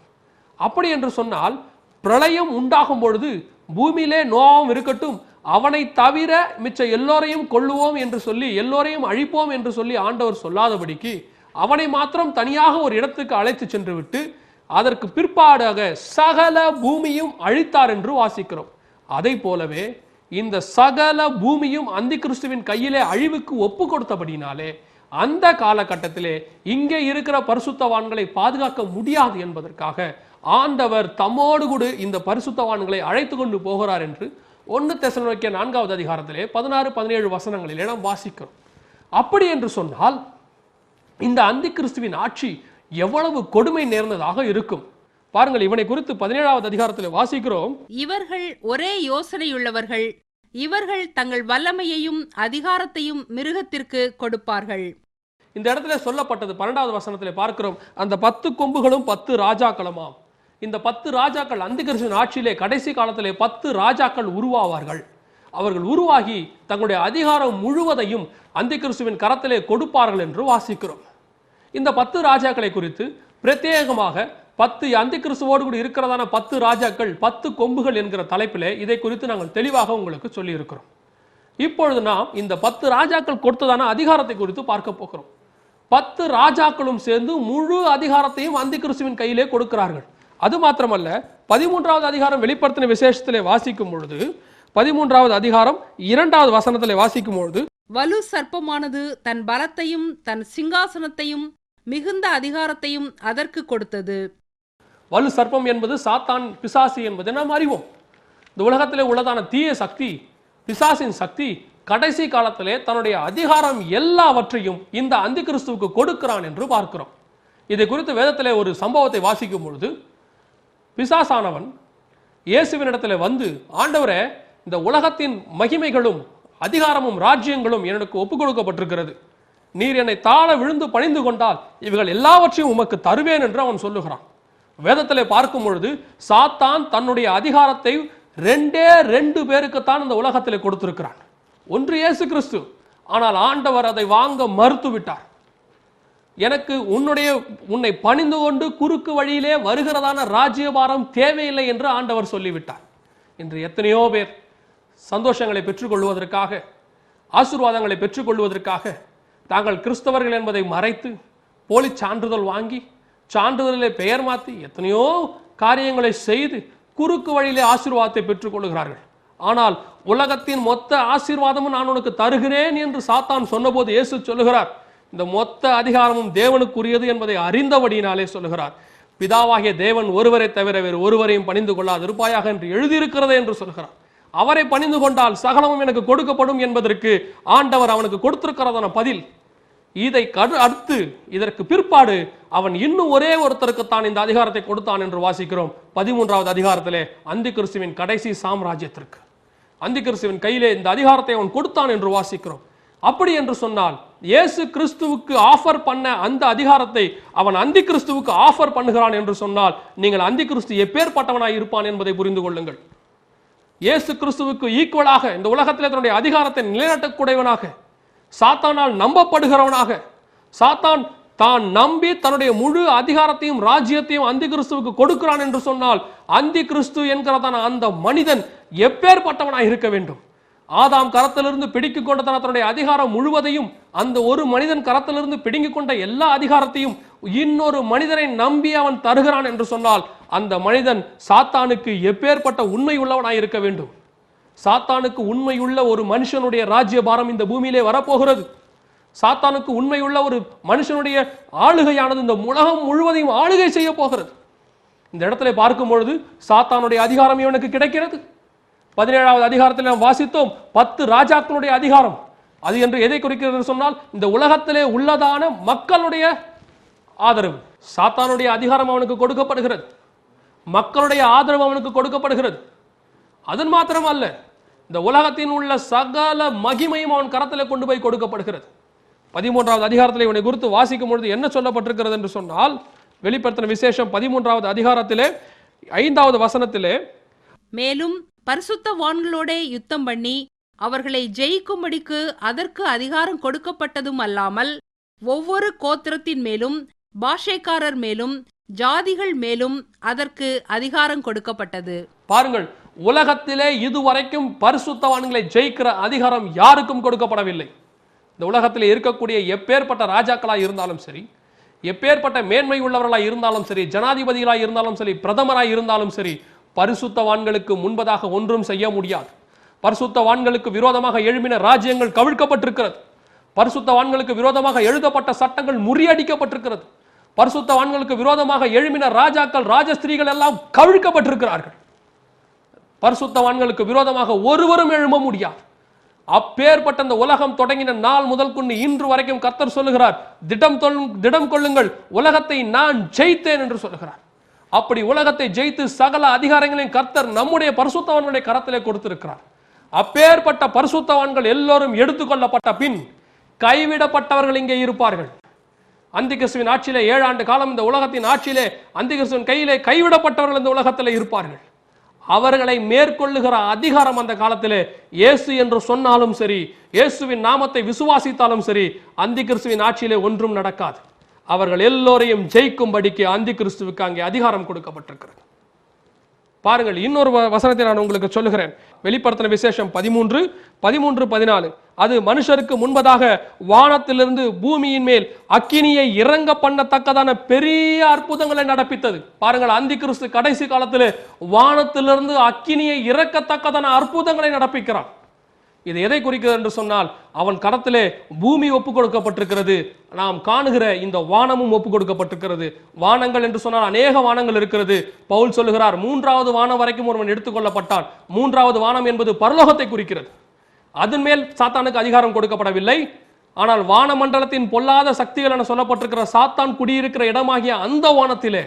அப்படி என்று சொன்னால், பிரளயம் உண்டாகும் பொழுது பூமியிலே நோவாவும் இருக்கட்டும், அவனை தவிர மிச்ச எல்லோரையும் கொல்லுவோம் என்று சொல்லி, எல்லோரையும் அழிப்போம் என்று சொல்லி ஆண்டவர் சொல்லாதபடிக்கு அவனை மாத்திரம் தனியாக ஒரு இடத்துக்கு அழைத்து சென்று விட்டு அதற்கு பிற்பாடாக சகல பூமியும் அழித்தார் என்று வாசிக்கிறோம். அதை போலவே இந்த சகல பூமியும் அந்தி கிறிஸ்துவின் கையிலே அழிவுக்கு ஒப்பு கொடுத்தபடினாலே அந்த காலகட்டத்திலே இங்கே இருக்கிற பரிசுத்தவான்களை பாதுகாக்க முடியாது என்பதற்காக ஆண்டவர் தம்மோடு கூட இந்த பரிசுத்தவான்களை அழைத்து கொண்டு போகிறார் என்று 1 தெசலோனிக்கேயர் 4வது அதிகாரத்திலே 16-17 வசனங்களிலே நாம் வாசிக்கிறோம். அப்படி என்று சொன்னால், இந்த அந்தி கிறிஸ்துவின் ஆட்சி எவ்வளவு கொடுமை நேர்ந்ததாக இருக்கும் பாருங்கள். இவனை குறித்து 17வது அதிகாரத்தில் வாசிக்கிறோம். இவர்கள் ஒரே யோசனையுள்ளவர்கள், இவர்கள் தங்கள் வல்லமையையும் அதிகாரத்தையும் மிருகத்திற்கு கொடுப்பார்கள். இந்த இடத்துல சொல்லப்பட்டது 12வது வசனத்திலே பார்க்கிறோம், அந்த 10 கொம்புகளும் 10 ராஜாக்களுமாம். இந்த 10 ராஜாக்கள் அந்திகிறிஸ்துவின் ஆட்சியிலே கடைசி காலத்திலே 10 ராஜாக்கள் உருவாவார்கள். அவர்கள் உருவாகி தங்களுடைய அதிகாரம் முழுவதையும் அந்திகிறிஸ்துவின் கரத்திலே கொடுப்பார்கள் என்று வாசிக்கிறோம். இந்த 10 ராஜாக்களை குறித்து பிரத்யேகமாக 10 அந்திகிறிஸ்துவோடு கூட இருக்கிறதான 10 ராஜாக்கள் 10 கொம்புகள் என்கிற தலைப்பிலே இதை குறித்து நாங்கள் தெளிவாக உங்களுக்கு சொல்லி இருக்கிறோம். இப்பொழுது நாம் இந்த 10 ராஜாக்கள் கொடுத்ததான அதிகாரத்தை குறித்து பார்க்க போகிறோம். 10 ராஜாக்களும் சேர்ந்து முழு அதிகாரத்தையும் அந்திகிறிஸ்துவின் கையிலே கொடுக்கிறார்கள். அது மாத்திரமல்ல, 13வது அதிகாரம் வெளிப்படுத்தின விசேஷத்திலே வாசிக்கும் பொழுது 13வது அதிகாரம் 2வது வசனத்திலே வாசிக்கும் பொழுது, வலு சர்ப்பமானது தன் பலத்தையும் தன் சிங்காசனத்தையும் மிகுந்த அதிகாரத்தையும் அதற்கு கொடுத்தது. வலு சர்ப்பம் என்பது சாத்தான், பிசாசு என்பதை நாம் அறிவோம். இந்த உலகத்திலே உள்ளதான தீய சக்தி, பிசாசின் சக்தி கடைசி காலத்திலே தன்னுடைய அதிகாரம் எல்லாவற்றையும் இந்த அந்திகிறிஸ்துவுக்கு கொடுக்கிறான் என்று பார்க்கிறோம். இதை குறித்து வேதத்திலே ஒரு சம்பவத்தை வாசிக்கும் பொழுது, பிசாசானவன் இயேசுவினிடத்தில் வந்து, ஆண்டவரே, இந்த உலகத்தின் மகிமைகளும் அதிகாரமும் ராஜ்யங்களும் எனக்கு ஒப்புக் கொடுக்கப்பட்டிருக்கிறது, நீர் என்னை தாழ விழுந்து பணிந்து கொண்டால் இவைகள் எல்லாவற்றையும் உமக்கு தருவேன் என்று அவன் சொல்லுகிறான். வேதத்திலே பார்க்கும் பொழுது சாத்தான் தன்னுடைய அதிகாரத்தை 2 பேருக்குத்தான் இந்த உலகத்திலே கொடுத்திருக்கிறான். ஒன்று இயேசு கிறிஸ்து. ஆனால் ஆண்டவர் அதை வாங்க மறுத்து விட்டார். எனக்கு உன்னை பணிந்து கொண்டு குறுக்கு வழியிலே வருகிறதான ராஜ்யபாரம் தேவையில்லை என்று ஆண்டவர் சொல்லிவிட்டார். இன்று எத்தனையோ பேர் சந்தோஷங்களை பெற்றுக்கொள்வதற்காக, ஆசீர்வாதங்களை பெற்றுக்கொள்வதற்காக தாங்கள் கிறிஸ்தவர்கள் என்பதை மறைத்து போலி சான்றிதழ் வாங்கி சான்றிதழிலே பெயர் மாற்றி எத்தனையோ காரியங்களை செய்து குறுக்கு வழியிலே ஆசீர்வாதத்தை பெற்றுக்கொள்கிறார்கள். ஆனால் உலகத்தின் மொத்த ஆசீர்வாதமும் நான் உனக்கு தருகிறேன் என்று சாத்தான் சொன்னபோது இயேசு சொல்லுகிறார், இந்த மொத்த அதிகாரமும் தேவனுக்குரியது என்பதை அறிந்தபடியினாலே சொல்லுகிறார், பிதாவாகிய தேவன் ஒருவரை தவிர வேறு ஒருவரையும் பணிந்து கொள்ளாது இருப்பாயாக என்று எழுதியிருக்கிறது என்று சொல்கிறார். அவரை பணிந்து கொண்டால் சகலமும் எனக்கு கொடுக்கப்படும் என்பதற்கு ஆண்டவர் அவனுக்கு கொடுத்திருக்கிறதான பதில். இதை அடுத்து இதற்கு பிற்பாடு அவன் இன்னும் ஒரே ஒருத்தருக்குத்தான் இந்த அதிகாரத்தை கொடுத்தான் என்று வாசிக்கிறோம். 13வது அதிகாரத்திலே அந்திகிறிஸ்துவின் கடைசி சாம்ராஜ்யத்திற்கு, அந்திகிறிஸ்துவின் கையிலே இந்த அதிகாரத்தை அவன் கொடுத்தான் என்று வாசிக்கிறோம். அப்படி என்று சொன்னால் இயேசு கிறிஸ்துவுக்கு ஆஃபர் பண்ண அந்த அதிகாரத்தை அவன் அந்திகிறிஸ்துவுக்கு ஆஃபர் பண்ணுகிறான் என்று சொன்னால் நீங்கள் அந்திகிறிஸ்து எப்பேற்பட்டவனாய் இருப்பான் என்பதை புரிந்து கொள்ளுங்கள். இயேசு கிறிஸ்துவுக்கு ஈக்குவலாக இந்த உலகத்திலே தன்னுடைய அதிகாரத்தை நிலைநாட்டக்கூடியவனாக, சாத்தானால் நம்பப்படுகிறவனாக, சாத்தான் தான் நம்பி தன்னுடைய முழு அதிகாரத்தையும் ராஜ்யத்தையும் அந்திகிறிஸ்துவுக்கு கொடுக்கிறான் என்று சொன்னால் அந்திகிறிஸ்து என்கிறதான அந்த மனிதன் எப்பேற்பட்டவனாய் இருக்க வேண்டும். ஆதாம் கரத்திலிருந்து பிடிக்கிக் கொண்ட தன்னுடைய அதிகாரம் முழுவதையும், அந்த ஒரு மனிதன் கரத்திலிருந்து பிடுங்கிக் கொண்ட எல்லா அதிகாரத்தையும் இன்னொரு மனிதனை நம்பி அவன் தருகிறான் என்று சொன்னால் அந்த மனிதன் சாத்தானுக்கு எப்பேற்பட்ட உண்மை உள்ளவனாய் இருக்க வேண்டும். சாத்தானுக்கு உண்மையுள்ள ஒரு மனுஷனுடைய ராஜ்யபாரம் இந்த பூமியிலே வரப்போகிறது. சாத்தானுக்கு உண்மையுள்ள ஒரு மனுஷனுடைய ஆளுகையானது இந்த உலகம் முழுவதையும் ஆளுகை செய்ய போகிறது. இந்த இடத்துல பார்க்கும் பொழுது சாத்தானுடைய அதிகாரம் இவனுக்கு கிடைக்கிறது. 17வது அதிகாரத்தில் நாம் வாசித்தோம் 10 ராஜாக்களுடைய அதிகாரம். அது என்று எதை குறிக்கிறது சொன்னால் இந்த உலகத்திலே உள்ளதான மக்களுடைய ஆதரவு. சாத்தானுடைய அதிகாரம் அவனுக்கு கொடுக்கப்படுகிறது, மக்களுடைய ஆதரவு அவனுக்கு கொடுக்கப்படுகிறது. அதன் மாத்திரம் அல்ல, இந்த உலகத்தின் உள்ள சகல மகிமையும் அவன் கரத்தில் கொண்டு போய் கொடுக்கப்படுகிறது. 13வது அதிகாரத்தில் இவனை குறித்து வாசிக்கும் பொழுது என்ன சொல்லப்பட்டிருக்கிறது என்று சொன்னால், வெளிப்படுத்தின விசேஷம் 13வது அதிகாரத்திலே 5வது வசனத்திலே, மேலும் பரிசுத்தவான்களோட யுத்தம் பண்ணி அவர்களை ஜெயிக்கும்படிக்கு அதற்கு அதிகாரம் கொடுக்கப்பட்டதும் அல்லாமல் ஒவ்வொரு கோத்திரத்தின் மேலும் பாஷைக்காரர் மேலும் ஜாதிகள் மேலும் அதற்கு அதிகாரம் கொடுக்கப்பட்டது. பாருங்கள், உலகத்திலே இதுவரைக்கும் பரிசுத்தவான்களை ஜெயிக்கிற அதிகாரம் யாருக்கும் கொடுக்கப்படவில்லை. இந்த உலகத்திலே இருக்கக்கூடிய எப்பேற்பட்ட ராஜாக்களாய் இருந்தாலும் சரி, எப்பேற்பட்ட மேன்மை உள்ளவர்களாய் இருந்தாலும் சரி, ஜனாதிபதிகளாய் இருந்தாலும் சரி, பிரதமராய் இருந்தாலும் சரி, பரிசுத்தவான்களுக்கு முன்பதாக ஒன்றும் செய்ய முடியாது. பரிசுத்தவான்களுக்கு விரோதமாக எழும்பின ராஜ்யங்கள் கவிழ்க்கப்பட்டிருக்கிறது. பரிசுத்தவான்களுக்கு விரோதமாக எழுதப்பட்ட சட்டங்கள் முறியடிக்கப்பட்டிருக்கிறது. பரிசுத்தவான்களுக்கு விரோதமாக எழும்பின ராஜாக்கள், ராஜஸ்திரீகள் எல்லாம் கவிழ்க்கப்பட்டிருக்கிறார்கள். பரிசுத்தவான்களுக்கு விரோதமாக ஒருவரும் எழும்ப முடியாது. அப்பேற்பட்ட இந்த உலகம் தொடங்கின நாள் முதல் கொண்டு இன்று வரைக்கும் கர்த்தர் சொல்லுகிறார், திடம் கொள்ளுங்கள், உலகத்தை நான் ஜெயித்தேன் என்று சொல்லுகிறார். அப்படி உலகத்தை ஜெயித்து சகல அதிகாரங்களையும் கர்த்தர் நம்முடைய பரிசுத்தவான்களுடைய கரத்திலே கொடுத்திருக்கிறார். அப்பேற்பட்ட பரிசுத்தவான்கள் எல்லோரும் எடுத்துக்கொள்ளப்பட்ட பின் கைவிடப்பட்டவர்கள் இங்கே இருப்பார்கள். அந்திகிறிஸ்துவின் ஆட்சியிலே 7 ஆண்டு காலம் இந்த உலகத்தின் ஆட்சியிலே அந்திகிறிஸ்துவின் கையிலே கைவிடப்பட்டவர்கள் இந்த உலகத்திலே இருப்பார்கள். அவர்களை மேற்கொள்ளுகிற அதிகாரம் அந்த காலத்திலே இயேசு என்று சொன்னாலும் சரி, இயேசுவின் நாமத்தை விசுவாசித்தாலும் சரி, அந்திகிறிஸ்துவின் ஆட்சியிலே ஒன்றும் நடக்காது. அவர்கள் எல்லோரையும் ஜெயிக்கும்படிக்கு அந்திகிறிஸ்துவுக்கு அங்கே அதிகாரம் கொடுக்கப்பட்டிருக்கிறது. பாருங்கள், இன்னொரு வசனத்தை நான் உங்களுக்கு சொல்லுகிறேன். வெளிப்படுத்தின விசேஷம் 13:14. அது மனுஷருக்கு முன்பதாக வானத்திலிருந்து பூமியின் மேல் அக்கினியை இறங்க பண்ணத்தக்கதான பெரிய அற்புதங்களை நடப்பித்தது. பாருங்கள், அந்திகிறிஸ்து கடைசி காலத்தில் வானத்திலிருந்து அக்கினியை இறக்கத்தக்கதான அற்புதங்களை நடப்பிக்கிறான். இது எதை குறிக்கிறது என்று சொன்னால், அவன் கரத்திலே பூமி ஒப்பு கொடுக்கப்பட்டிருக்கிறது, நாம் காணுகிற இந்த வானமும் ஒப்பு கொடுக்கப்பட்டிருக்கிறது. வானங்கள் என்று சொன்னால் அநேக வானங்கள் இருக்கிறது. பவுல் சொல்லுகிறார், 3வது வானம் வரைக்கும் ஒருவன் எடுத்துக்கொள்ளப்பட்டான். 3வது வானம் என்பது பரலோகத்தை குறிக்கிறது. அதன் மேல் சாத்தானுக்கு அதிகாரம் கொடுக்கப்படவில்லை. ஆனால் வானமண்டலத்தின் பொல்லாத சக்திகள் என சொல்லப்பட்டிருக்கிற சாத்தான் குடியிருக்கிற இடமாகிய அந்த வானத்திலே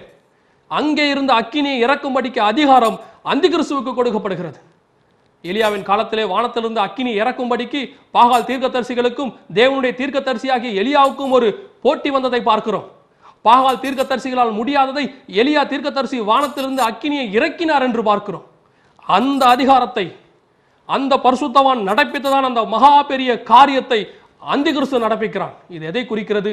அங்கே இருந்து அக்கினியை இறக்கும்படிக்கு அதிகாரம் அந்திகிறிஸ்துவுக்கு கொடுக்கப்படுகிறது. எலியாவின் காலத்திலே வானத்திலிருந்து அக்கினி இறக்கும்படிக்கு பாகால் தீர்க்கதரிசிகளுக்கும் தேவனுடைய தீர்க்கதரிசியாகிய எலியாவுக்கும் ஒரு போட்டி வந்ததை பார்க்கிறோம். பாகால் தீர்க்கதரிசிகளால் முடியாததை எலியா தீர்க்கதரிசி வானத்திலிருந்து அக்கினியை இறக்கினார் என்று பார்க்கிறோம். அந்த அதிகாரத்தை அந்த பரிசுத்தவான் நடப்பித்ததான் அந்த மகா பெரிய காரியத்தை அந்திகிறிஸ்து நடப்பிக்கிறான். இது எதை குறிக்கிறது?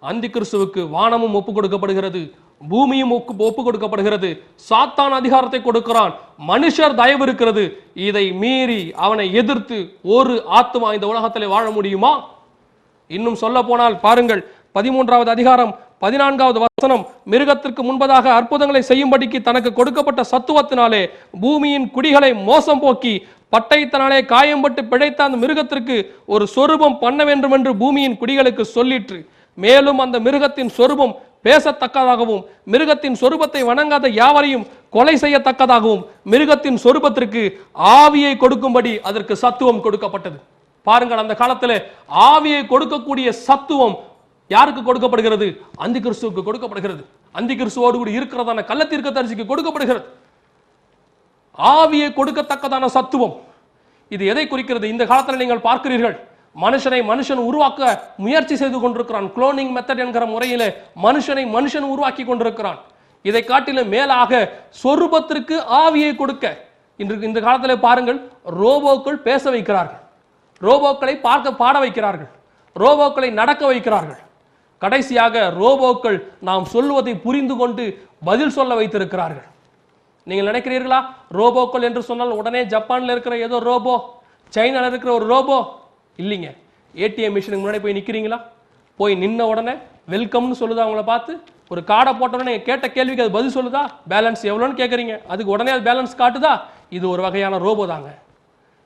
அந்திகிறிஸ்துவுக்கு வானமும் ஒப்பு கொடுக்கப்படுகிறது, பூமியும் ஒப்பு கொடுக்கப்படுகிறது. சாத்தான் அதிகாரத்தை கொடுக்கிறான், மனுஷர் தயவு இருக்கிறது. இதை மீறி அவனை எதிர்த்து ஒரு ஆத்மா இந்த உலகத்தில் வாழ முடியுமா? இன்னும் சொல்ல போனால் பாருங்கள், 13வது அதிகாரம் 14வது வசனம், மிருகத்திற்கு முன்பதாக அற்புதங்களை செய்யும்படிக்கு தனக்கு கொடுக்கப்பட்ட சத்துவத்தினாலே பூமியின் குடிகளை மோசம் போக்கி பட்டயத்தினாலே காயம்பட்டு பிழைத்த அந்த மிருகத்திற்கு ஒரு சொரூபம் பண்ண வேண்டும் என்று பூமியின் குடிகளுக்கு சொல்லிற்று. மேலும் அந்த மிருகத்தின் சொரூபம் பேசத்தக்கதாகவும் மிருகத்தின் சொரூபத்தை வணங்காத யாவரையும் கொலை செய்யத்தக்கதாகவும் மிருகத்தின் சொரூபத்திற்கு ஆவியை கொடுக்கும்படி அதற்கு சத்துவம் கொடுக்கப்பட்டது. பாருங்கள், அந்த காலத்தில் ஆவியை கொடுக்கக்கூடிய சத்துவம் யாருக்கு கொடுக்கப்படுகிறது? அந்திகிறிஸ்துவுக்கு கொடுக்கப்படுகிறது. அந்திகிறிஸ்துவோடு கூட இருக்கிறதான கள்ளத்தீர்க்கதரிசிக்கு கொடுக்கப்படுகிறது ஆவியை கொடுக்கத்தக்கதான சத்துவம். இது எதை குறிக்கிறது? இந்த காலத்தில் நீங்கள் பார்க்கிறீர்கள், மனுஷன் உருவாக்க முயற்சி செய்து கொண்டிருக்கிறான். குளோனிங் மெத்தட் என்கிற முறையிலே மனுஷன் உருவாக்கி கொண்டிருக்கிறான். இதை காட்டிலும் மேலாக சொரூபத்திற்கு ஆவியை கொடுக்க இன்று இந்த காலத்தில் பாருங்கள், ரோபோக்கள் பேச வைக்கிறார்கள், ரோபோக்களை பாட வைக்கிறார்கள், ரோபோக்களை நடக்க வைக்கிறார்கள். கடைசியாக ரோபோக்கள் நாம் சொல்வதை புரிந்து கொண்டு பதில் சொல்ல வைத்திருக்கிறார்கள். நீங்கள் நினைக்கிறீர்களா, ரோபோக்கள் என்று சொன்னால் உடனே ஜப்பான்ல இருக்கிற ஏதோ ரோபோ, சைனால இருக்கிற ஒரு ரோபோ? இல்லைங்க. ஏடிஎம் மிஷினுக்கு முன்னாடி போய் நிற்கிறீங்களா? போய் நின்ன உடனே வெல்கம்னு சொல்லுதா? அவங்கள பார்த்து ஒரு கார்டை போட்ட உடனே கேட்ட கேள்விக்கு அது பதில் சொல்லுதா? பேலன்ஸ் எவ்வளோன்னு கேட்குறீங்க, அதுக்கு உடனே அது பேலன்ஸ் காட்டுதா? இது ஒரு வகையான ரோபோ தாங்க.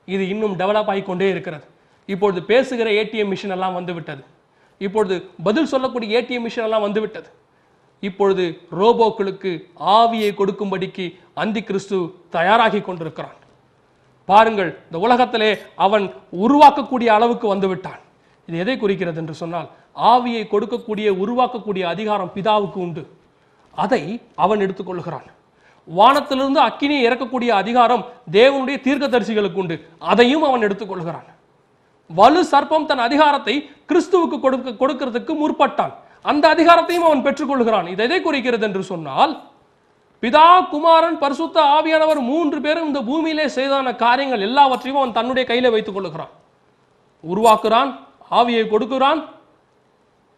இது இன்னும் டெவலப் ஆகிக்கொண்டே இருக்கிறது. இப்பொழுது பேசுகிற ஏடிஎம் மிஷின் எல்லாம் வந்து விட்டது. இப்பொழுது பதில் சொல்லக்கூடிய ஏடிஎம் மிஷின் எல்லாம் வந்து விட்டது. இப்பொழுது ரோபோக்களுக்கு ஆவியை கொடுக்கும்படிக்கு அந்திகிறிஸ்து தயாராகி கொண்டிருக்கிறான். பாருங்கள், இந்த உலகத்திலே அவன் உருவாக்கக்கூடிய அளவுக்கு வந்து விட்டான். இது எதை குறிக்கிறது என்று சொன்னால், ஆவியை கொடுக்கக்கூடிய உருவாக்கக்கூடிய அதிகாரம் பிதாவுக்கு உண்டு. அதை அவன் எடுத்துக்கொள்கிறான். வானத்திலிருந்து அக்கினியை இறக்கக்கூடிய அதிகாரம் தேவனுடைய தீர்க்கதரிசிகளுக்கு உண்டு. அதையும் அவன் எடுத்துக்கொள்கிறான். வலு சர்ப்பம் தன் அதிகாரத்தை கிறிஸ்துவுக்கு கொடுக்கிறதுக்கு முற்பட்டான். அந்த அதிகாரத்தையும் அவன் பெற்றுக்கொள்கிறான். இது எதை குறிக்கிறது என்று சொன்னால், பிதா, குமாரன், பரிசுத்த ஆவியானவர் 3 பேரும் இந்த பூமியிலே செய்தான காரியங்கள் எல்லாவற்றையும் அவன் தன்னுடைய கையில வைத்துக் கொள்ளுகிறான். உருவாக்குறான், ஆவியை கொடுக்கிறான்.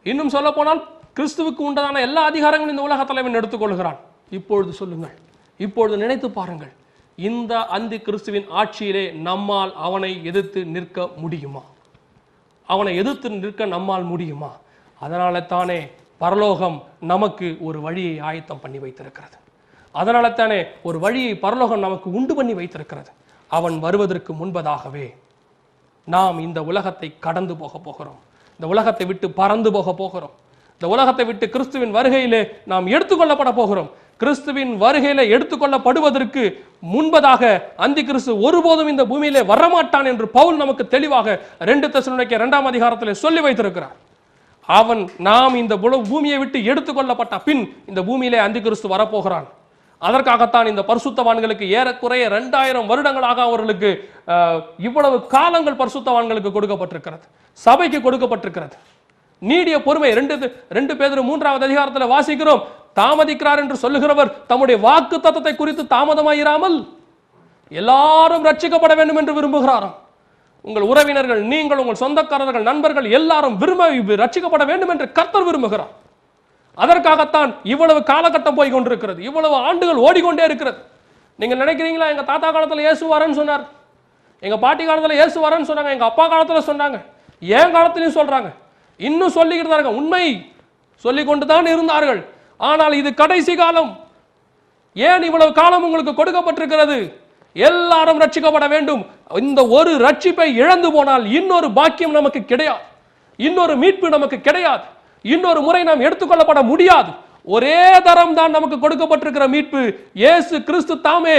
இன்னும் சொல்ல போனால் கிறிஸ்துவுக்கு உண்டான எல்லா அதிகாரங்களும் இந்த உலகத்தில் அவன் எடுத்துக்கொள்கிறான். இப்பொழுது சொல்லுங்கள், இப்பொழுது நினைத்து பாருங்கள், இந்த அந்தி கிறிஸ்துவின் ஆட்சியிலே நம்மால் அவனை எதிர்த்து நிற்க முடியுமா? அவனை எதிர்த்து நிற்க நம்மால் முடியுமா? அதனால தானே பரலோகம் நமக்கு ஒரு வழியை ஆயத்தம் பண்ணி வைத்திருக்கிறது. அதனால தானே ஒரு வழியை பரலோகம் நமக்கு உண்டு பண்ணி வைத்திருக்கிறது. அவன் வருவதற்கு முன்பதாகவே நாம் இந்த உலகத்தை கடந்து போக போகிறோம். இந்த உலகத்தை விட்டு பறந்து போக போகிறோம். இந்த உலகத்தை விட்டு கிறிஸ்துவின் வருகையிலே நாம் எடுத்துக்கொள்ளப்பட போகிறோம். கிறிஸ்துவின் வருகையில எடுத்துக்கொள்ளப்படுவதற்கு முன்பதாக அந்தி கிறிஸ்து ஒருபோதும் இந்த பூமியிலே வரமாட்டான் என்று பவுல் நமக்கு தெளிவாக 2 தெசலோனிக்கேயர் 2ஆம் அதிகாரத்திலே சொல்லி வைத்திருக்கிறார். நாம் இந்த பூமியை விட்டு எடுத்துக்கொள்ளப்பட்ட பின் இந்த பூமியிலே அந்தி கிறிஸ்து வரப்போகிறான். அதற்காகத்தான் இந்த பரிசுத்தவான்களுக்கு ஏறக்குறைய 2000 வருடங்களாக அவர்களுக்கு இவ்வளவு காலங்கள் பரிசுத்தவான்களுக்கு கொடுக்கப்பட்டிருக்கிறது, சபைக்கு கொடுக்கப்பட்டிருக்கிறது. நீடிய பொறுமை. 2 பேதுரு 3வது அதிகாரத்தில் வாசிக்கிறோம், தாமதிக்கிறார் என்று சொல்லுகிறவர் தம்முடைய வாக்கு தத்தத்தை குறித்து தாமதமாயிராமல் எல்லாரும் ரட்சிக்கப்பட வேண்டும் என்று விரும்புகிறாராம். உங்கள் உறவினர்கள், நீங்கள், உங்கள் சொந்தக்காரர்கள், நண்பர்கள் எல்லாரும் ரட்சிக்கப்பட வேண்டும் என்று கர்த்தர் விரும்புகிறார். அதற்காகத்தான் இவ்வளவு காலகட்டம் போய் கொண்டிருக்கிறது, இவ்வளவு ஆண்டுகள் ஓடிக்கொண்டே இருக்கிறது. நீங்க நினைக்கிறீங்களா எங்க தாத்தா காலத்தில் இயேசு வரேன்னு சொன்னார், எங்க பாட்டி காலத்தில் இயேசு வரேன்னு சொன்னாங்க, எங்க அப்பா காலத்தில் சொன்னாங்க, என் காலத்திலையும் சொல்றாங்க, இன்னும் சொல்லிக்கிட்டு உண்மை சொல்லிக் கொண்டுதான் இருந்தார்கள். ஆனால் இது கடைசி காலம். ஏன் இவ்வளவு காலம் உங்களுக்கு கொடுக்கப்பட்டிருக்கிறது? எல்லாரும் ரட்சிக்கப்பட வேண்டும். இந்த ஒரு ரட்சிப்பை இழந்து போனால் இன்னொரு பாக்கியம் நமக்கு கிடையாது, இன்னொரு மீட்பு நமக்கு கிடையாது, இன்னொரு முறை நாம் எடுத்துக்கொள்ளப்பட முடியாது. ஒரே தரம் தான் நமக்கு கொடுக்கப்பட்டிருக்கிற மீட்பு. இயேசு கிறிஸ்து தாமே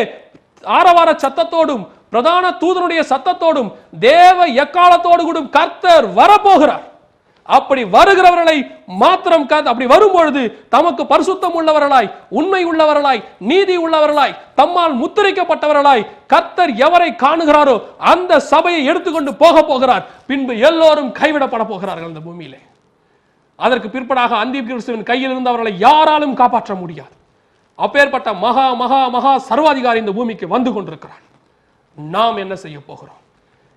ஆரவார சத்தத்தோடும் பிரதான தூதனுடைய சத்தத்தோடும் தேவ எக்காலத்தோடு கூட கர்த்தர் வரப்போகிறார். அப்படி வருகிறவர்களை மாத்திரம் அப்படி வரும்பொழுது தமக்கு பரிசுத்தம் உள்ளவர்களாய், உண்மை உள்ளவர்களாய், நீதி உள்ளவர்களாய், தம்மால் முத்திரைக்கப்பட்டவர்களாய் கர்த்தர் எவரை காணுகிறாரோ அந்த சபையை எடுத்துக்கொண்டு போக போகிறார். பின்பு எல்லோரும் கைவிடப்பட போகிறார்கள் இந்த பூமியிலே. அதற்கு பிற்படாக அந்தி கிறிஸ்துவின் கையில் இருந்து அவர்களை யாராலும் காப்பாற்ற முடியாது. அப்பேற்பட்ட மகா மகா மகா சர்வாதிகாரி இந்த பூமிக்கு வந்து கொண்டிருக்கிறார். நாம் என்ன செய்ய போகிறோம்?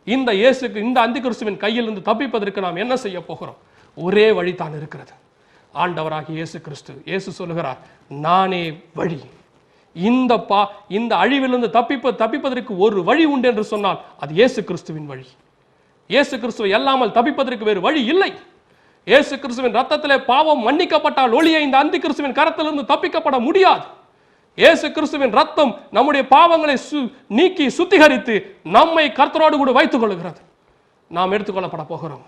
இந்த இயேசுக்கு, இந்த அந்தி கிறிஸ்துவின் கையில் இருந்து தப்பிப்பதற்கு நாம் என்ன செய்ய போகிறோம்? ஒரே வழி தான் இருக்கிறது, ஆண்டவராகிய இயேசு கிறிஸ்து. இயேசு சொல்லுகிறார், நானே வழி. இந்த அழிவிலிருந்து தப்பிப்பதற்கு ஒரு வழி உண்டு என்று சொன்னால் அது இயேசு கிறிஸ்துவின் வழி. இயேசு கிறிஸ்துவை அல்லாமல் தப்பிப்பதற்கு வேறு வழி இல்லை. இயேசு கிறிஸ்துவின் ரத்தத்திலே பாவம் மன்னிக்கப்பட்டால் ஒழிய இந்த அந்தி கிறிஸ்துவின் கரத்திலிருந்து தப்பிக்கப்பட முடியாது. இயேசு கிறிஸ்துவின் ரத்தம் நம்முடைய பாவங்களை நீக்கி சுத்திகரித்து நம்மை கர்த்தரோடு கூட வைத்துக் கொள்கிறது. நாம் எடுத்துக்கொள்ளப்பட போகிறோம்.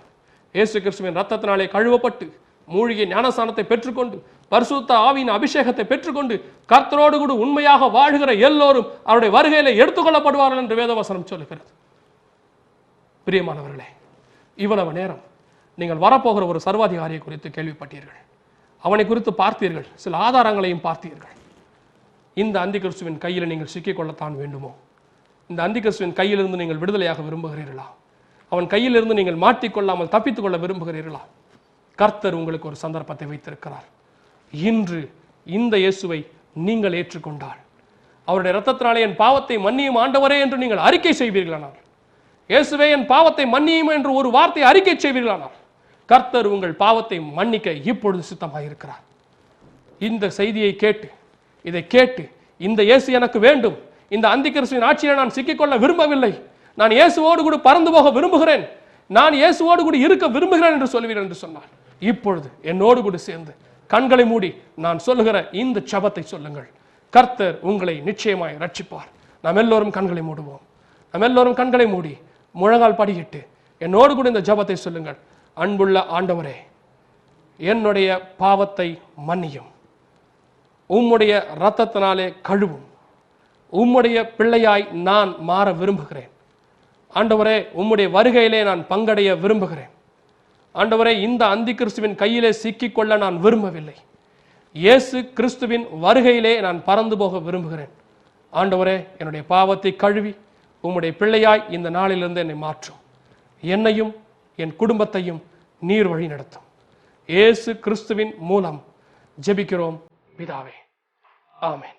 இயேசு கிறிஸ்துவின் ரத்தத்தினாலே கழுவப்பட்டு மூழ்கிய ஞானஸ்நானத்தை பெற்றுக்கொண்டு பரிசுத்த ஆவியின் அபிஷேகத்தை பெற்றுக்கொண்டு கர்த்தரோடு கூட உண்மையாக வாழ்கிற எல்லோரும் அவருடைய வருகையிலே எடுத்துக்கொள்ளப்படுவார்கள் என்று வேதவசனம் சொல்லுகிறது. பிரியமானவர்களே, இவ்வளவு நேரம் நீங்கள் வரப்போகிற ஒரு சர்வாதிகாரியை குறித்து கேள்விப்பட்டீர்கள், அவனை குறித்து பார்த்தீர்கள், சில ஆதாரங்களையும் பார்த்தீர்கள். இந்த அந்தி கிறிஸ்துவின் கையில் நீங்கள் சிக்கிக்கொள்ளத்தான் வேண்டுமோ? இந்த அந்தி கிறிஸ்துவின் கையிலிருந்து நீங்கள் விடுதலையாக விரும்புகிறீர்களா? அவன் கையிலிருந்து நீங்கள் மாட்டிக்கொள்ளாமல் தப்பித்துக் கொள்ள விரும்புகிறீர்களா? கர்த்தர் உங்களுக்கு ஒரு சந்தர்ப்பத்தை வைத்திருக்கிறார். இன்று இந்த இயேசுவை நீங்கள் ஏற்றுக்கொண்டால், அவருடைய இரத்தத்தினாலே என் பாவத்தை மன்னியும் ஆண்டவரே என்று நீங்கள் அறிக்கை செய்வீர்களானால், இயேசுவே என் பாவத்தை மன்னியும் என்று ஒரு வார்த்தை அறிக்கை செய்வீர்களானால், கர்த்தர் உங்கள் பாவத்தை மன்னிக்க இப்பொழுது சித்தமாக இருக்கிறார். இந்த செய்தியை கேட்டு, இதை கேட்டு, இந்த இயேசு எனக்கு வேண்டும், இந்த அந்தி கிறிஸ்துவின் ஆட்சியை நான் சிக்கிக்கொள்ள விரும்பவில்லை, நான் இயேசுவோடு கூட பறந்து போக விரும்புகிறேன், நான் இயேசுவோடு கூட இருக்க விரும்புகிறேன் என்று சொல்வீர்கள் என்று சொன்னார். இப்பொழுது என்னோடு கூட சேர்ந்து கண்களை மூடி நான் சொல்லுகிற இந்த ஜெபத்தை சொல்லுங்கள். கர்த்தர் உங்களை நிச்சயமாய் ரட்சிப்பார். நாம் எல்லோரும் கண்களை மூடுவோம். நாம் எல்லோரும் கண்களை மூடி முழங்கால் படியிட்டு என்னோடு கூட இந்த ஜெபத்தை சொல்லுங்கள். அன்புள்ள ஆண்டவரே, என்னுடைய பாவத்தை மன்னியும், உம்முடைய இரத்தத்தினாலே கழுவும், உம்முடைய பிள்ளையாய் நான் மாற விரும்புகிறேன். ஆண்டவரே, உம்முடைய வருகையிலே நான் பங்கடைய விரும்புகிறேன். ஆண்டவரே, இந்த அந்தி கிறிஸ்துவின் கையிலே சிக்கிக்கொள்ள நான் விரும்பவில்லை. இயேசு கிறிஸ்துவின் வருகையிலே நான் பறந்து போக விரும்புகிறேன். ஆண்டவரே, என்னுடைய பாவத்தை கழுவி உம்முடைய பிள்ளையாய் இந்த நாளிலிருந்து என்னை மாற்றும். என்னையும் என் குடும்பத்தையும் நீர் வழி நடத்தும். இயேசு கிறிஸ்துவின் மூலம் ஜெபிக்கிறோம் பிதாவே. ஆமென்.